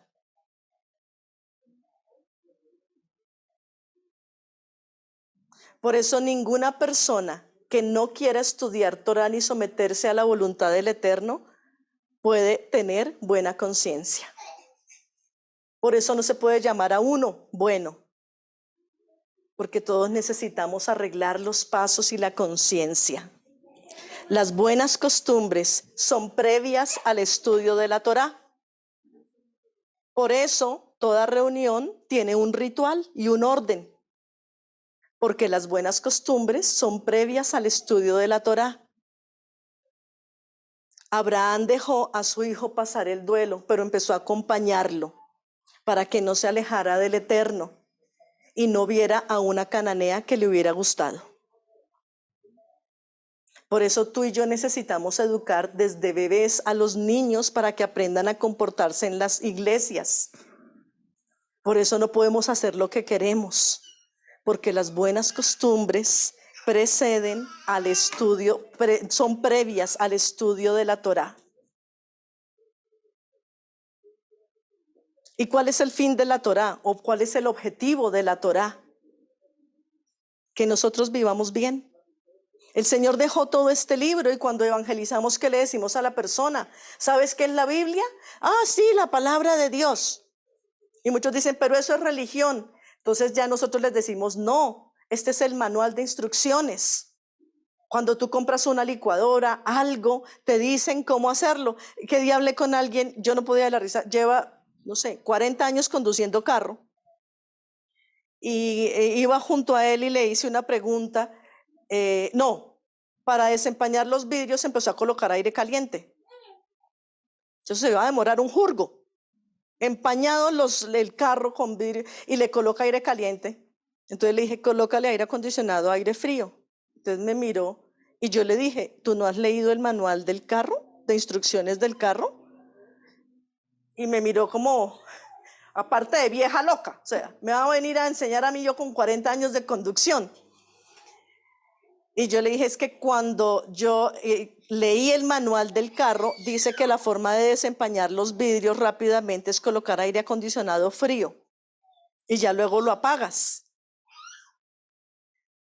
Por eso ninguna persona que no quiera estudiar Torá ni someterse a la voluntad del Eterno puede tener buena conciencia. Por eso no se puede llamar a uno bueno, porque todos necesitamos arreglar los pasos y la conciencia. Las buenas costumbres son previas al estudio de la Torá. Por eso toda reunión tiene un ritual y un orden, porque las buenas costumbres son previas al estudio de la Torá. Abraham dejó a su hijo pasar el duelo, pero empezó a acompañarlo para que no se alejara del Eterno y no viera a una cananea que le hubiera gustado. Por eso tú y yo necesitamos educar desde bebés a los niños para que aprendan a comportarse en las iglesias. Por eso no podemos hacer lo que queremos, porque las buenas costumbres preceden al estudio, son previas al estudio de la Torá. ¿Y cuál es el fin de la Torá? ¿O cuál es el objetivo de la Torá? Que nosotros vivamos bien. El Señor dejó todo este libro y cuando evangelizamos, ¿qué le decimos a la persona? ¿Sabes qué es la Biblia? Ah, sí, la palabra de Dios. Y muchos dicen, pero eso es religión. Entonces ya nosotros les decimos, no, este es el manual de instrucciones. Cuando tú compras una licuadora, algo, te dicen cómo hacerlo. ¿Qué día hablé con alguien? Yo no podía de la risa. Lleva, no sé, 40 años conduciendo carro. Y iba junto a él y le hice una pregunta. Para desempañar los vidrios empezó a colocar aire caliente. Entonces se iba a demorar un jurgo. Empañado el carro con vidrio y le coloca aire caliente. Entonces le dije, colócale aire acondicionado, aire frío. Entonces me miró y yo le dije, ¿tú no has leído el manual del carro, de instrucciones del carro? Y me miró como, aparte de vieja loca, o sea, me va a venir a enseñar a mí yo con 40 años de conducción. Y yo le dije, es que cuando yo leí el manual del carro, dice que la forma de desempañar los vidrios rápidamente es colocar aire acondicionado frío y ya luego lo apagas.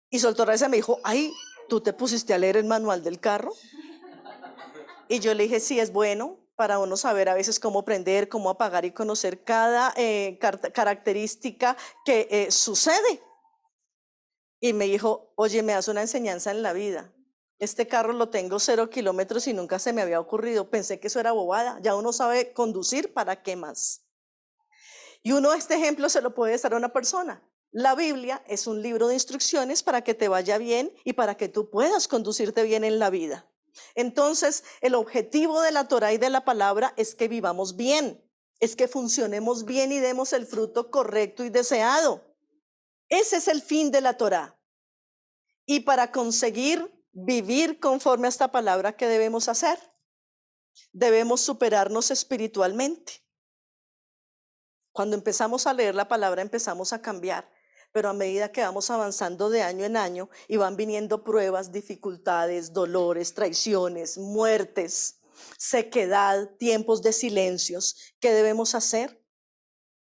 Y soltó la risa y me dijo, ay, ¿tú te pusiste a leer el manual del carro? Y yo le dije, sí, es bueno para uno saber a veces cómo prender, cómo apagar y conocer cada característica que sucede. Y me dijo, oye, me das una enseñanza en la vida. Este carro lo tengo 0 kilómetros y nunca se me había ocurrido. Pensé que eso era bobada. Ya uno sabe conducir, ¿para qué más? Y uno este ejemplo se lo puede dar a una persona. La Biblia es un libro de instrucciones para que te vaya bien y para que tú puedas conducirte bien en la vida. Entonces, el objetivo de la Torá y de la palabra es que vivamos bien, es que funcionemos bien y demos el fruto correcto y deseado. Ese es el fin de la Torá. Y para conseguir vivir conforme a esta palabra, ¿qué debemos hacer? Debemos superarnos espiritualmente. Cuando empezamos a leer la palabra, empezamos a cambiar. Pero a medida que vamos avanzando de año en año y van viniendo pruebas, dificultades, dolores, traiciones, muertes, sequedad, tiempos de silencios, ¿qué debemos hacer?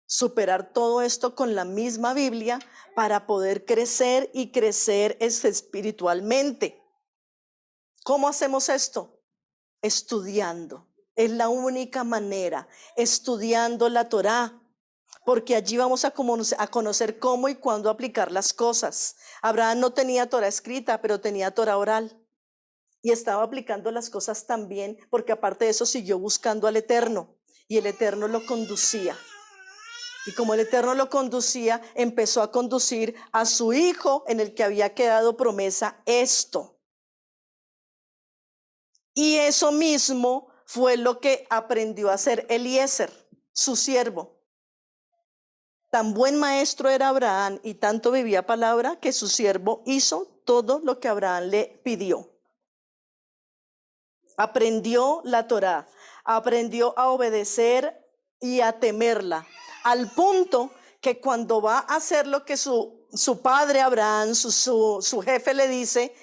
Superar todo esto con la misma Biblia para poder crecer y crecer espiritualmente. ¿Cómo hacemos esto? Estudiando. Es la única manera, estudiando la Torá, porque allí vamos a conocer cómo y cuándo aplicar las cosas. Abraham no tenía Torá escrita, pero tenía Torá oral. Y estaba aplicando las cosas también, porque aparte de eso siguió buscando al Eterno, y el Eterno lo conducía. Y como el Eterno lo conducía, empezó a conducir a su hijo en el que había quedado promesa esto. Y eso mismo fue lo que aprendió a hacer Eliezer, su siervo. Tan buen maestro era Abraham y tanto vivía palabra que su siervo hizo todo lo que Abraham le pidió. Aprendió la Torá, aprendió a obedecer y a temerla, al punto que cuando va a hacer lo que su padre Abraham, su jefe le dice,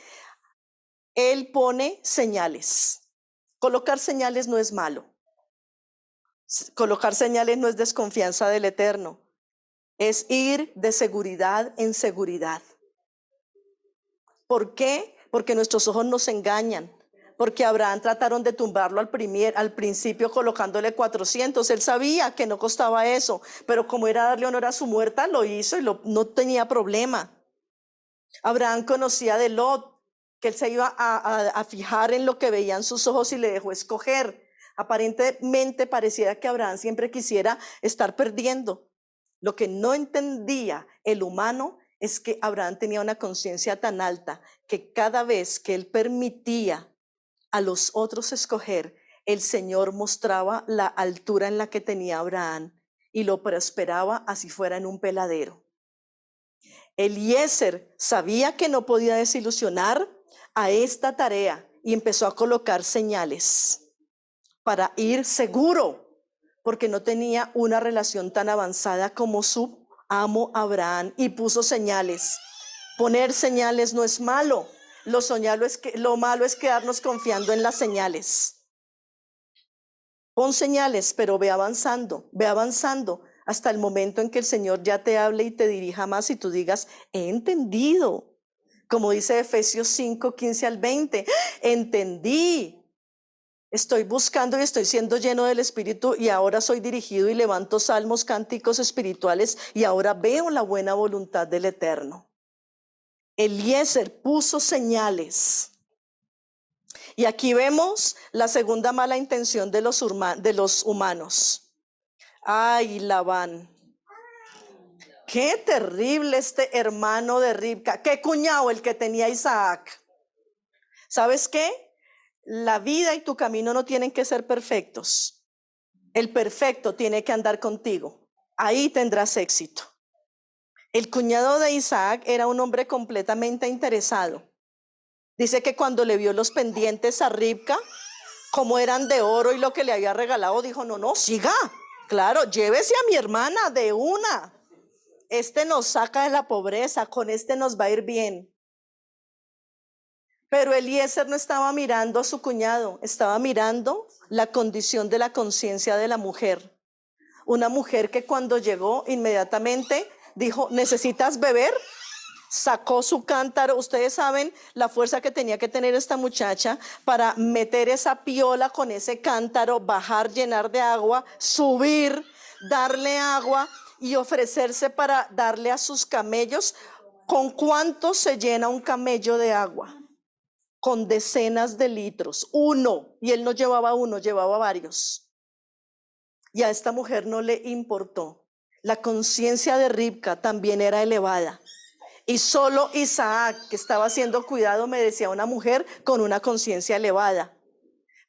él pone señales. Colocar señales no es malo. Colocar señales no es desconfianza del Eterno. Es ir de seguridad en seguridad. ¿Por qué? Porque nuestros ojos nos engañan. Porque Abraham trataron de tumbarlo al principio colocándole 400. Él sabía que no costaba eso, pero como era darle honor a su muerta, lo hizo y no tenía problema. Abraham conocía de Lot, que él se iba a fijar en lo que veían sus ojos y le dejó escoger. Aparentemente pareciera que Abraham siempre quisiera estar perdiendo. Lo que no entendía el humano es que Abraham tenía una conciencia tan alta que cada vez que él permitía a los otros escoger, el Señor mostraba la altura en la que tenía Abraham y lo prosperaba así fuera en un peladero. Eliezer sabía que no podía desilusionar a esta tarea y empezó a colocar señales para ir seguro, porque no tenía una relación tan avanzada como su amo Abraham, y puso señales. Poner señales no es malo. Lo malo es quedarnos confiando en las señales. Pon señales, pero ve avanzando hasta el momento en que el Señor ya te hable y te dirija más y tú digas, he entendido. Como dice Efesios 5, 15 al 20, entendí. Estoy buscando y estoy siendo lleno del Espíritu y ahora soy dirigido y levanto salmos, cánticos espirituales y ahora veo la buena voluntad del Eterno. Eliezer puso señales. Y aquí vemos la segunda mala intención de los humanos. Ay, Labán. Qué terrible este hermano de Ribca. Qué cuñado el que tenía Isaac. ¿Sabes qué? La vida y tu camino no tienen que ser perfectos. El perfecto tiene que andar contigo. Ahí tendrás éxito. El cuñado de Isaac era un hombre completamente interesado. Dice que cuando le vio los pendientes a Ribca, como eran de oro y lo que le había regalado, dijo, no, siga. Claro, llévese a mi hermana de una. Este nos saca de la pobreza, con este nos va a ir bien. Pero Eliezer no estaba mirando a su cuñado, estaba mirando la condición de la conciencia de la mujer. Una mujer que cuando llegó inmediatamente dijo, ¿necesitas beber? Sacó su cántaro. Ustedes saben la fuerza que tenía que tener esta muchacha para meter esa piola con ese cántaro, bajar, llenar de agua, subir, darle agua y ofrecerse para darle a sus camellos. ¿Con cuánto se llena un camello de agua? Con decenas de litros, uno, y él no llevaba uno, llevaba varios. Y a esta mujer no le importó. La conciencia de Ribca también era elevada. Y solo Isaac, que estaba siendo cuidado, merecía una mujer con una conciencia elevada.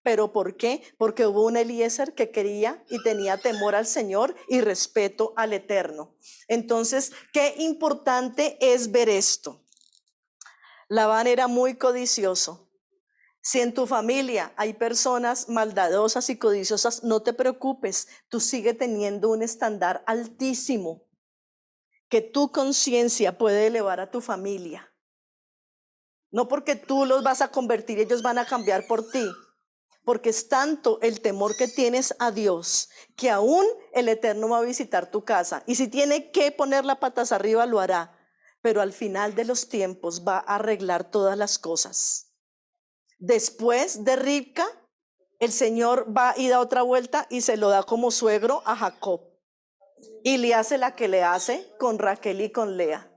¿Pero por qué? Porque hubo un Eliezer que quería y tenía temor al Señor y respeto al Eterno. Entonces, qué importante es ver esto. Labán era muy codicioso. Si en tu familia hay personas maldadosas y codiciosas, no te preocupes, tú sigue teniendo un estándar altísimo que tu conciencia puede elevar a tu familia. No porque tú los vas a convertir, ellos van a cambiar por ti, porque es tanto el temor que tienes a Dios que aún el Eterno va a visitar tu casa. Y si tiene que poner las patas arriba, lo hará. Pero al final de los tiempos va a arreglar todas las cosas. Después de Ribca, el Señor va y da otra vuelta y se lo da como suegro a Jacob. Y le hace la que le hace con Raquel y con Lea.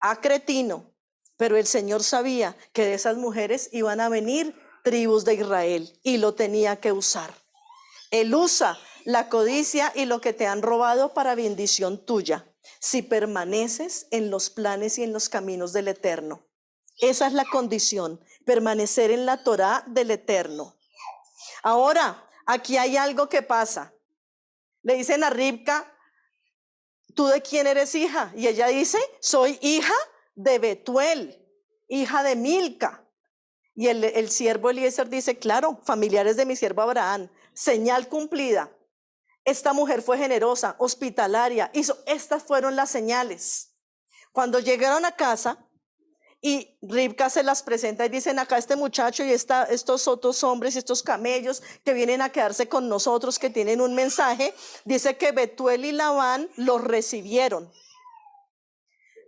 A cretino, pero el Señor sabía que de esas mujeres iban a venir tribus de Israel y lo tenía que usar. Él usa la codicia y lo que te han robado para bendición tuya, si permaneces en los planes y en los caminos del Eterno. Esa es la condición, permanecer en la Torá del Eterno. Ahora, aquí hay algo que pasa. Le dicen a Ribca, ¿tú de quién eres hija? Y ella dice, soy hija de Betuel, hija de Milca. Y el siervo Eliezer dice, claro, familiares de mi siervo Abraham, señal cumplida. Esta mujer fue generosa, hospitalaria, estas fueron las señales. Cuando llegaron a casa y Ribca se las presenta y dicen, acá este muchacho y estos otros hombres y estos camellos que vienen a quedarse con nosotros, que tienen un mensaje, dice que Betuel y Labán los recibieron.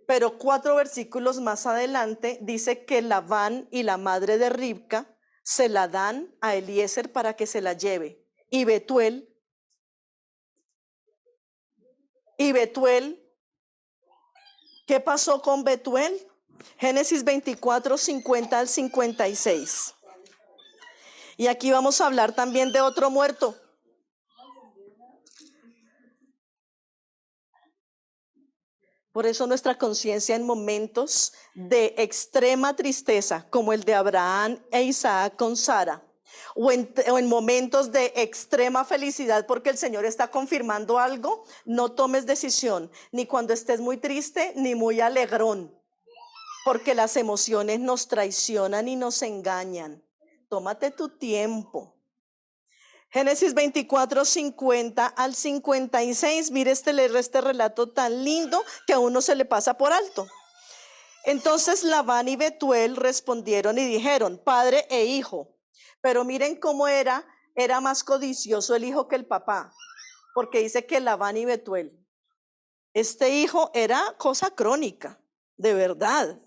Pero 4 versículos más adelante dice que Labán y la madre de Ribca se la dan a Eliezer para que se la lleve. Y Betuel, ¿qué pasó con Betuel? Génesis 24, 50 al 56. Y aquí vamos a hablar también de otro muerto. Por eso nuestra conciencia en momentos de extrema tristeza, como el de Abraham e Isaac con Sara, o en momentos de extrema felicidad porque el Señor está confirmando algo, no tomes decisión, ni cuando estés muy triste, ni muy alegrón, porque las emociones nos traicionan y nos engañan. tómate tu tiempo. Génesis 24, 50 al 56. Mire este relato tan lindo que a uno se le pasa por alto. Entonces Labán y Betuel respondieron y dijeron, padre e hijo. Pero miren cómo era más codicioso el hijo que el papá. Porque dice que Labán y Betuel. Este hijo era cosa crónica, de verdad.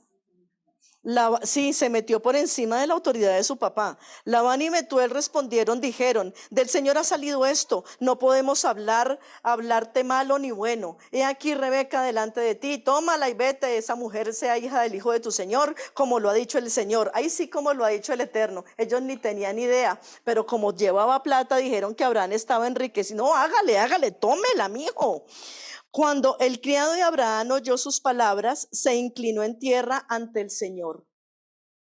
Sí, se metió por encima de la autoridad de su papá. Labán y Betuel respondieron, dijeron, del Señor ha salido esto, no podemos hablarte malo ni bueno. He aquí Rebeca delante de ti, tómala y vete, esa mujer sea hija del hijo de tu Señor, como lo ha dicho el Señor. Ahí sí, como lo ha dicho el Eterno. Ellos ni tenían idea, pero como llevaba plata, dijeron que Abraham estaba enriquecido. No, hágale, tómela, mijo. Cuando el criado de Abraham oyó sus palabras, se inclinó en tierra ante el Señor.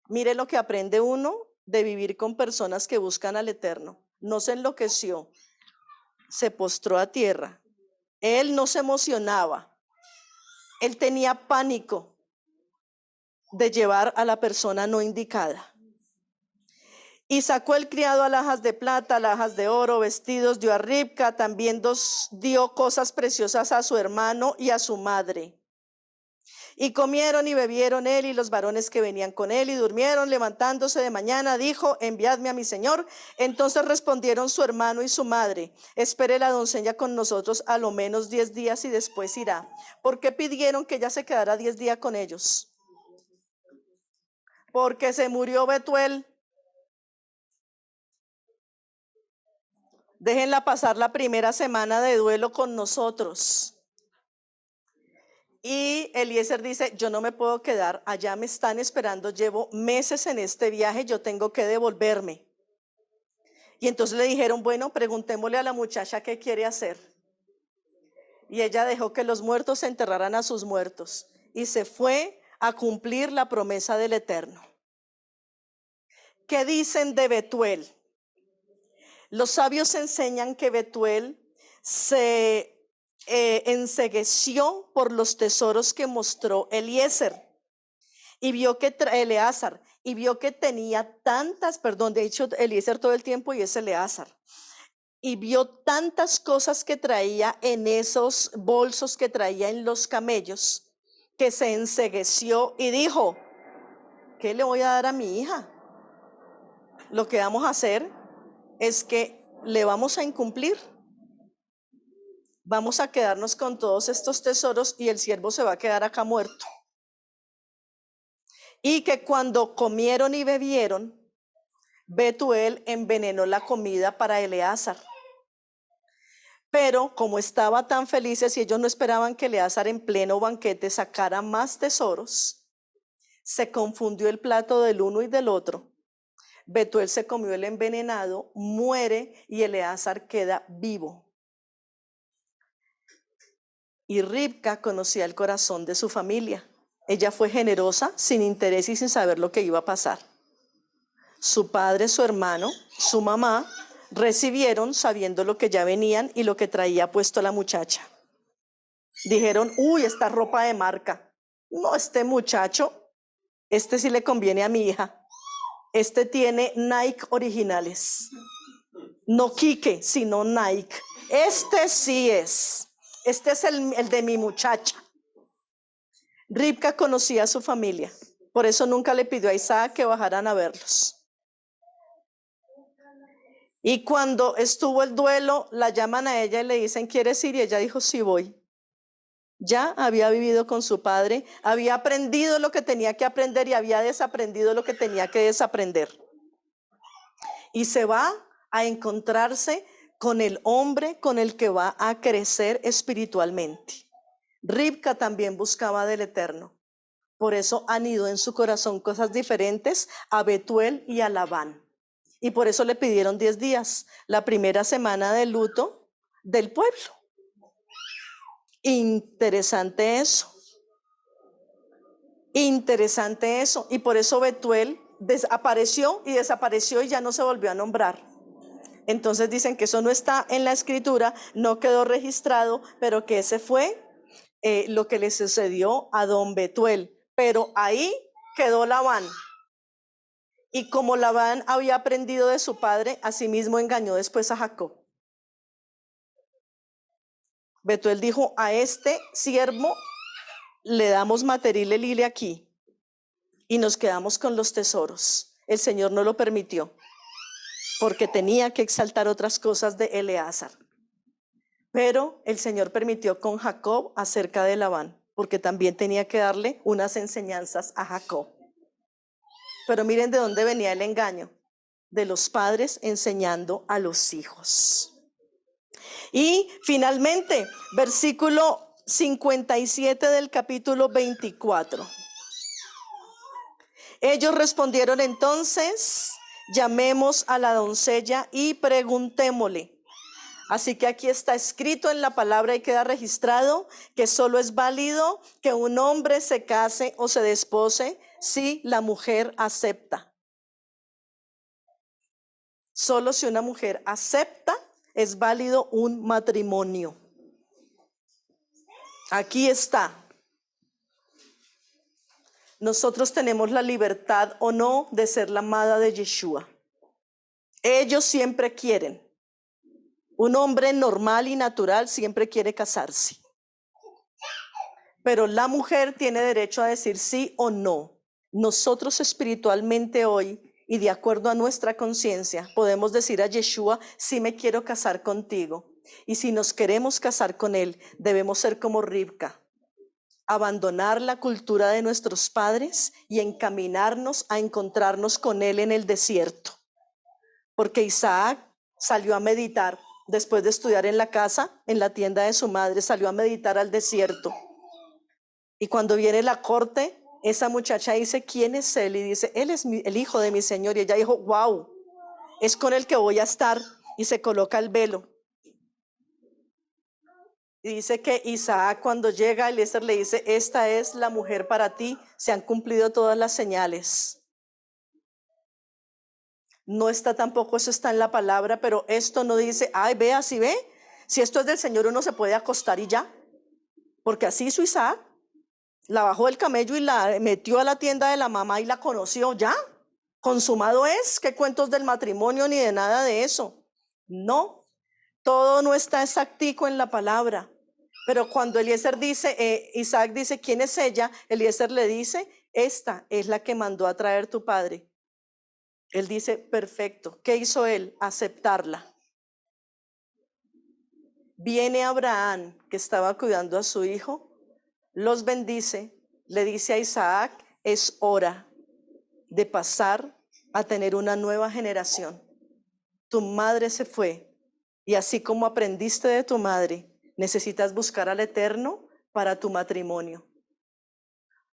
Mire lo que aprende uno de vivir con personas que buscan al Eterno. No se enloqueció, se postró a tierra. Él no se emocionaba. Él tenía pánico de llevar a la persona no indicada. Y sacó el criado alhajas de plata, alhajas de oro, vestidos, dio a Ribca, también dio cosas preciosas a su hermano y a su madre. Y comieron y bebieron él y los varones que venían con él y durmieron. Levantándose de mañana dijo, enviadme a mi señor. Entonces respondieron su hermano y su madre, espere la doncella con nosotros a lo menos 10 días y después irá. ¿Por qué pidieron que ella se quedara 10 días con ellos? Porque se murió Betuel. Déjenla pasar la primera semana de duelo con nosotros. Y Eliezer dice, yo no me puedo quedar, allá me están esperando, llevo meses en este viaje, yo tengo que devolverme. Y entonces le dijeron, bueno, preguntémosle a la muchacha qué quiere hacer. Y ella dejó que los muertos se enterraran a sus muertos y se fue a cumplir la promesa del Eterno. ¿Qué dicen de Betuel? Los sabios enseñan que Betuel se encegueció por los tesoros que mostró Eleazar y vio que Eleazar y vio que tenía tantas, de hecho Eleazar todo el tiempo y es Eleazar, y vio tantas cosas que traía en esos bolsos que traía en los camellos, que se encegueció y dijo, ¿qué le voy a dar a mi hija? Lo que vamos a hacer es que le vamos a incumplir. Vamos a quedarnos con todos estos tesoros y el siervo se va a quedar acá muerto. Y que cuando comieron y bebieron, Betuel envenenó la comida para Eleazar. Pero como estaba tan felices y ellos no esperaban que Eleazar en pleno banquete sacara más tesoros, se confundió el plato del uno y del otro. Betuel se comió el envenenado, muere y Eleazar queda vivo. Y Ribca conocía el corazón de su familia. Ella fue generosa, sin interés y sin saber lo que iba a pasar. Su padre, su hermano, su mamá recibieron sabiendo lo que ya venían y lo que traía puesto la muchacha. Dijeron, uy, esta ropa de marca. No, este muchacho, este sí le conviene a mi hija. Este tiene Nike originales. No Kike, sino Nike. Este sí es. Este es el de mi muchacha. Ribca conocía a su familia. Por eso nunca le pidió a Isaac que bajaran a verlos. Y cuando estuvo el duelo, la llaman a ella y le dicen, ¿quieres ir? Y ella dijo, sí voy. Ya había vivido con su padre, había aprendido lo que tenía que aprender y había desaprendido lo que tenía que desaprender. Y se va a encontrarse con el hombre con el que va a crecer espiritualmente. Ribca también buscaba del Eterno. Por eso anidó en su corazón cosas diferentes a Betuel y a Labán. Y por eso le pidieron 10 días, la primera semana de luto del pueblo. Interesante eso. Interesante eso. Y por eso Betuel desapareció y ya no se volvió a nombrar. Entonces dicen que eso no está en la escritura, no quedó registrado, pero que ese fue lo que le sucedió a don Betuel. Pero ahí quedó Labán. Y como Labán había aprendido de su padre, asimismo engañó después a Jacob. Betuel dijo, a este siervo le damos material lile aquí y nos quedamos con los tesoros. El Señor no lo permitió porque tenía que exaltar otras cosas de Eleazar. Pero el Señor permitió con Jacob acerca de Labán, porque también tenía que darle unas enseñanzas a Jacob. Pero miren de dónde venía el engaño, de los padres enseñando a los hijos. Y finalmente, versículo 57 del capítulo 24. Ellos respondieron entonces, llamemos a la doncella y preguntémosle. Así que aquí está escrito en la palabra y queda registrado que solo es válido que un hombre se case o se despose si la mujer acepta. Solo si una mujer acepta es válido un matrimonio. Aquí está. Nosotros tenemos la libertad o no de ser la amada de Yeshua. Ellos siempre quieren. Un hombre normal y natural siempre quiere casarse. Pero la mujer tiene derecho a decir sí o no. Nosotros espiritualmente hoy y de acuerdo a nuestra conciencia podemos decir a Yeshua, sí me quiero casar contigo. Y si nos queremos casar con él, debemos ser como Ribca. Abandonar la cultura de nuestros padres y encaminarnos a encontrarnos con él en el desierto. Porque Isaac salió a meditar. Después de estudiar en la casa, en la tienda de su madre, salió a meditar al desierto. Y cuando viene la corte, esa muchacha dice, ¿quién es él? Y dice, él es el hijo de mi señor. Y ella dijo, wow, es con el que voy a estar. Y se coloca el velo. Y dice que Isaac cuando llega, Eliezer le dice, esta es la mujer para ti, se han cumplido todas las señales. No está tampoco, eso está en la palabra, pero esto no dice, ay, ve, así ve, si esto es del Señor uno se puede acostar y ya, porque así hizo Isaac, la bajó del camello y la metió a la tienda de la mamá y la conoció ya, consumado es, qué cuentos del matrimonio ni de nada de eso, no, todo no está exactico en la palabra, pero cuando Eliezer dice, Isaac dice, ¿quién es ella? Eliezer le dice, esta es la que mandó a traer tu padre. Él dice, perfecto. ¿Qué hizo él? Aceptarla. Viene Abraham, que estaba cuidando a su hijo, los bendice, le dice a Isaac, es hora de pasar a tener una nueva generación. Tu madre se fue y así como aprendiste de tu madre, necesitas buscar al Eterno para tu matrimonio.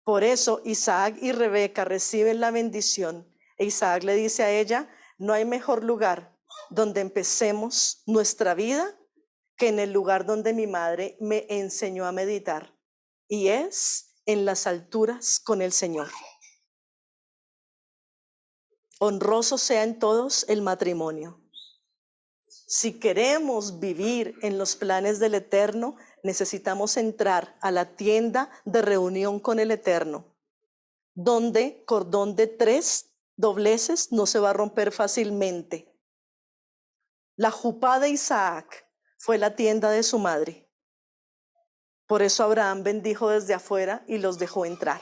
Por eso Isaac y Rebeca reciben la bendición. E Isaac le dice a ella, no hay mejor lugar donde empecemos nuestra vida que en el lugar donde mi madre me enseñó a meditar. Y es en las alturas con el Señor. Honroso sea en todos el matrimonio. Si queremos vivir en los planes del Eterno, necesitamos entrar a la tienda de reunión con el Eterno, donde cordón de 3 dobleces no se va a romper fácilmente. La jupá de Isaac fue la tienda de su madre. Por eso Abraham bendijo desde afuera y los dejó entrar.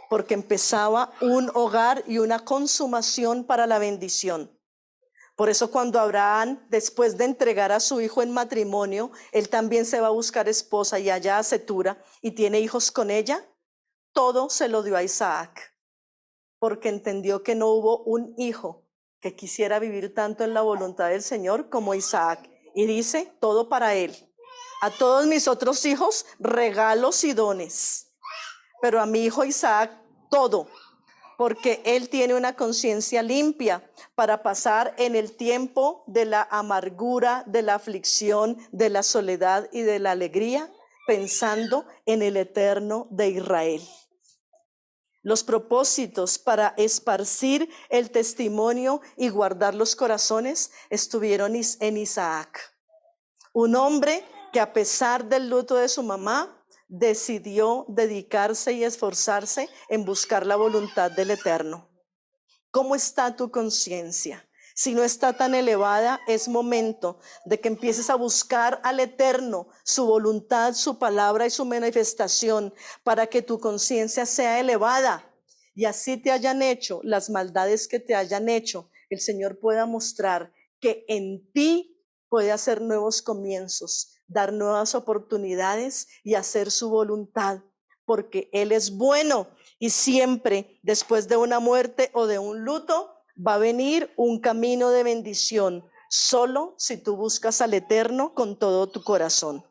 Porque empezaba un hogar y una consumación para la bendición. Por eso cuando Abraham, después de entregar a su hijo en matrimonio, él también se va a buscar esposa y allá a Cetura y tiene hijos con ella, todo se lo dio a Isaac. Porque entendió que no hubo un hijo que quisiera vivir tanto en la voluntad del Señor como Isaac. Y dice, todo para él. A todos mis otros hijos, regalos y dones. Pero a mi hijo Isaac, todo. Porque él tiene una conciencia limpia para pasar en el tiempo de la amargura, de la aflicción, de la soledad y de la alegría, pensando en el Eterno de Israel. Los propósitos para esparcir el testimonio y guardar los corazones estuvieron en Isaac. Un hombre que a pesar del luto de su mamá, decidió dedicarse y esforzarse en buscar la voluntad del Eterno. ¿Cómo está tu conciencia? Si no está tan elevada, es momento de que empieces a buscar al Eterno, su voluntad, su palabra y su manifestación, para que tu conciencia sea elevada y así te hayan hecho las maldades que te hayan hecho, el Señor pueda mostrar que en ti puede hacer nuevos comienzos, dar nuevas oportunidades y hacer su voluntad, porque Él es bueno y siempre después de una muerte o de un luto va a venir un camino de bendición, solo si tú buscas al Eterno con todo tu corazón.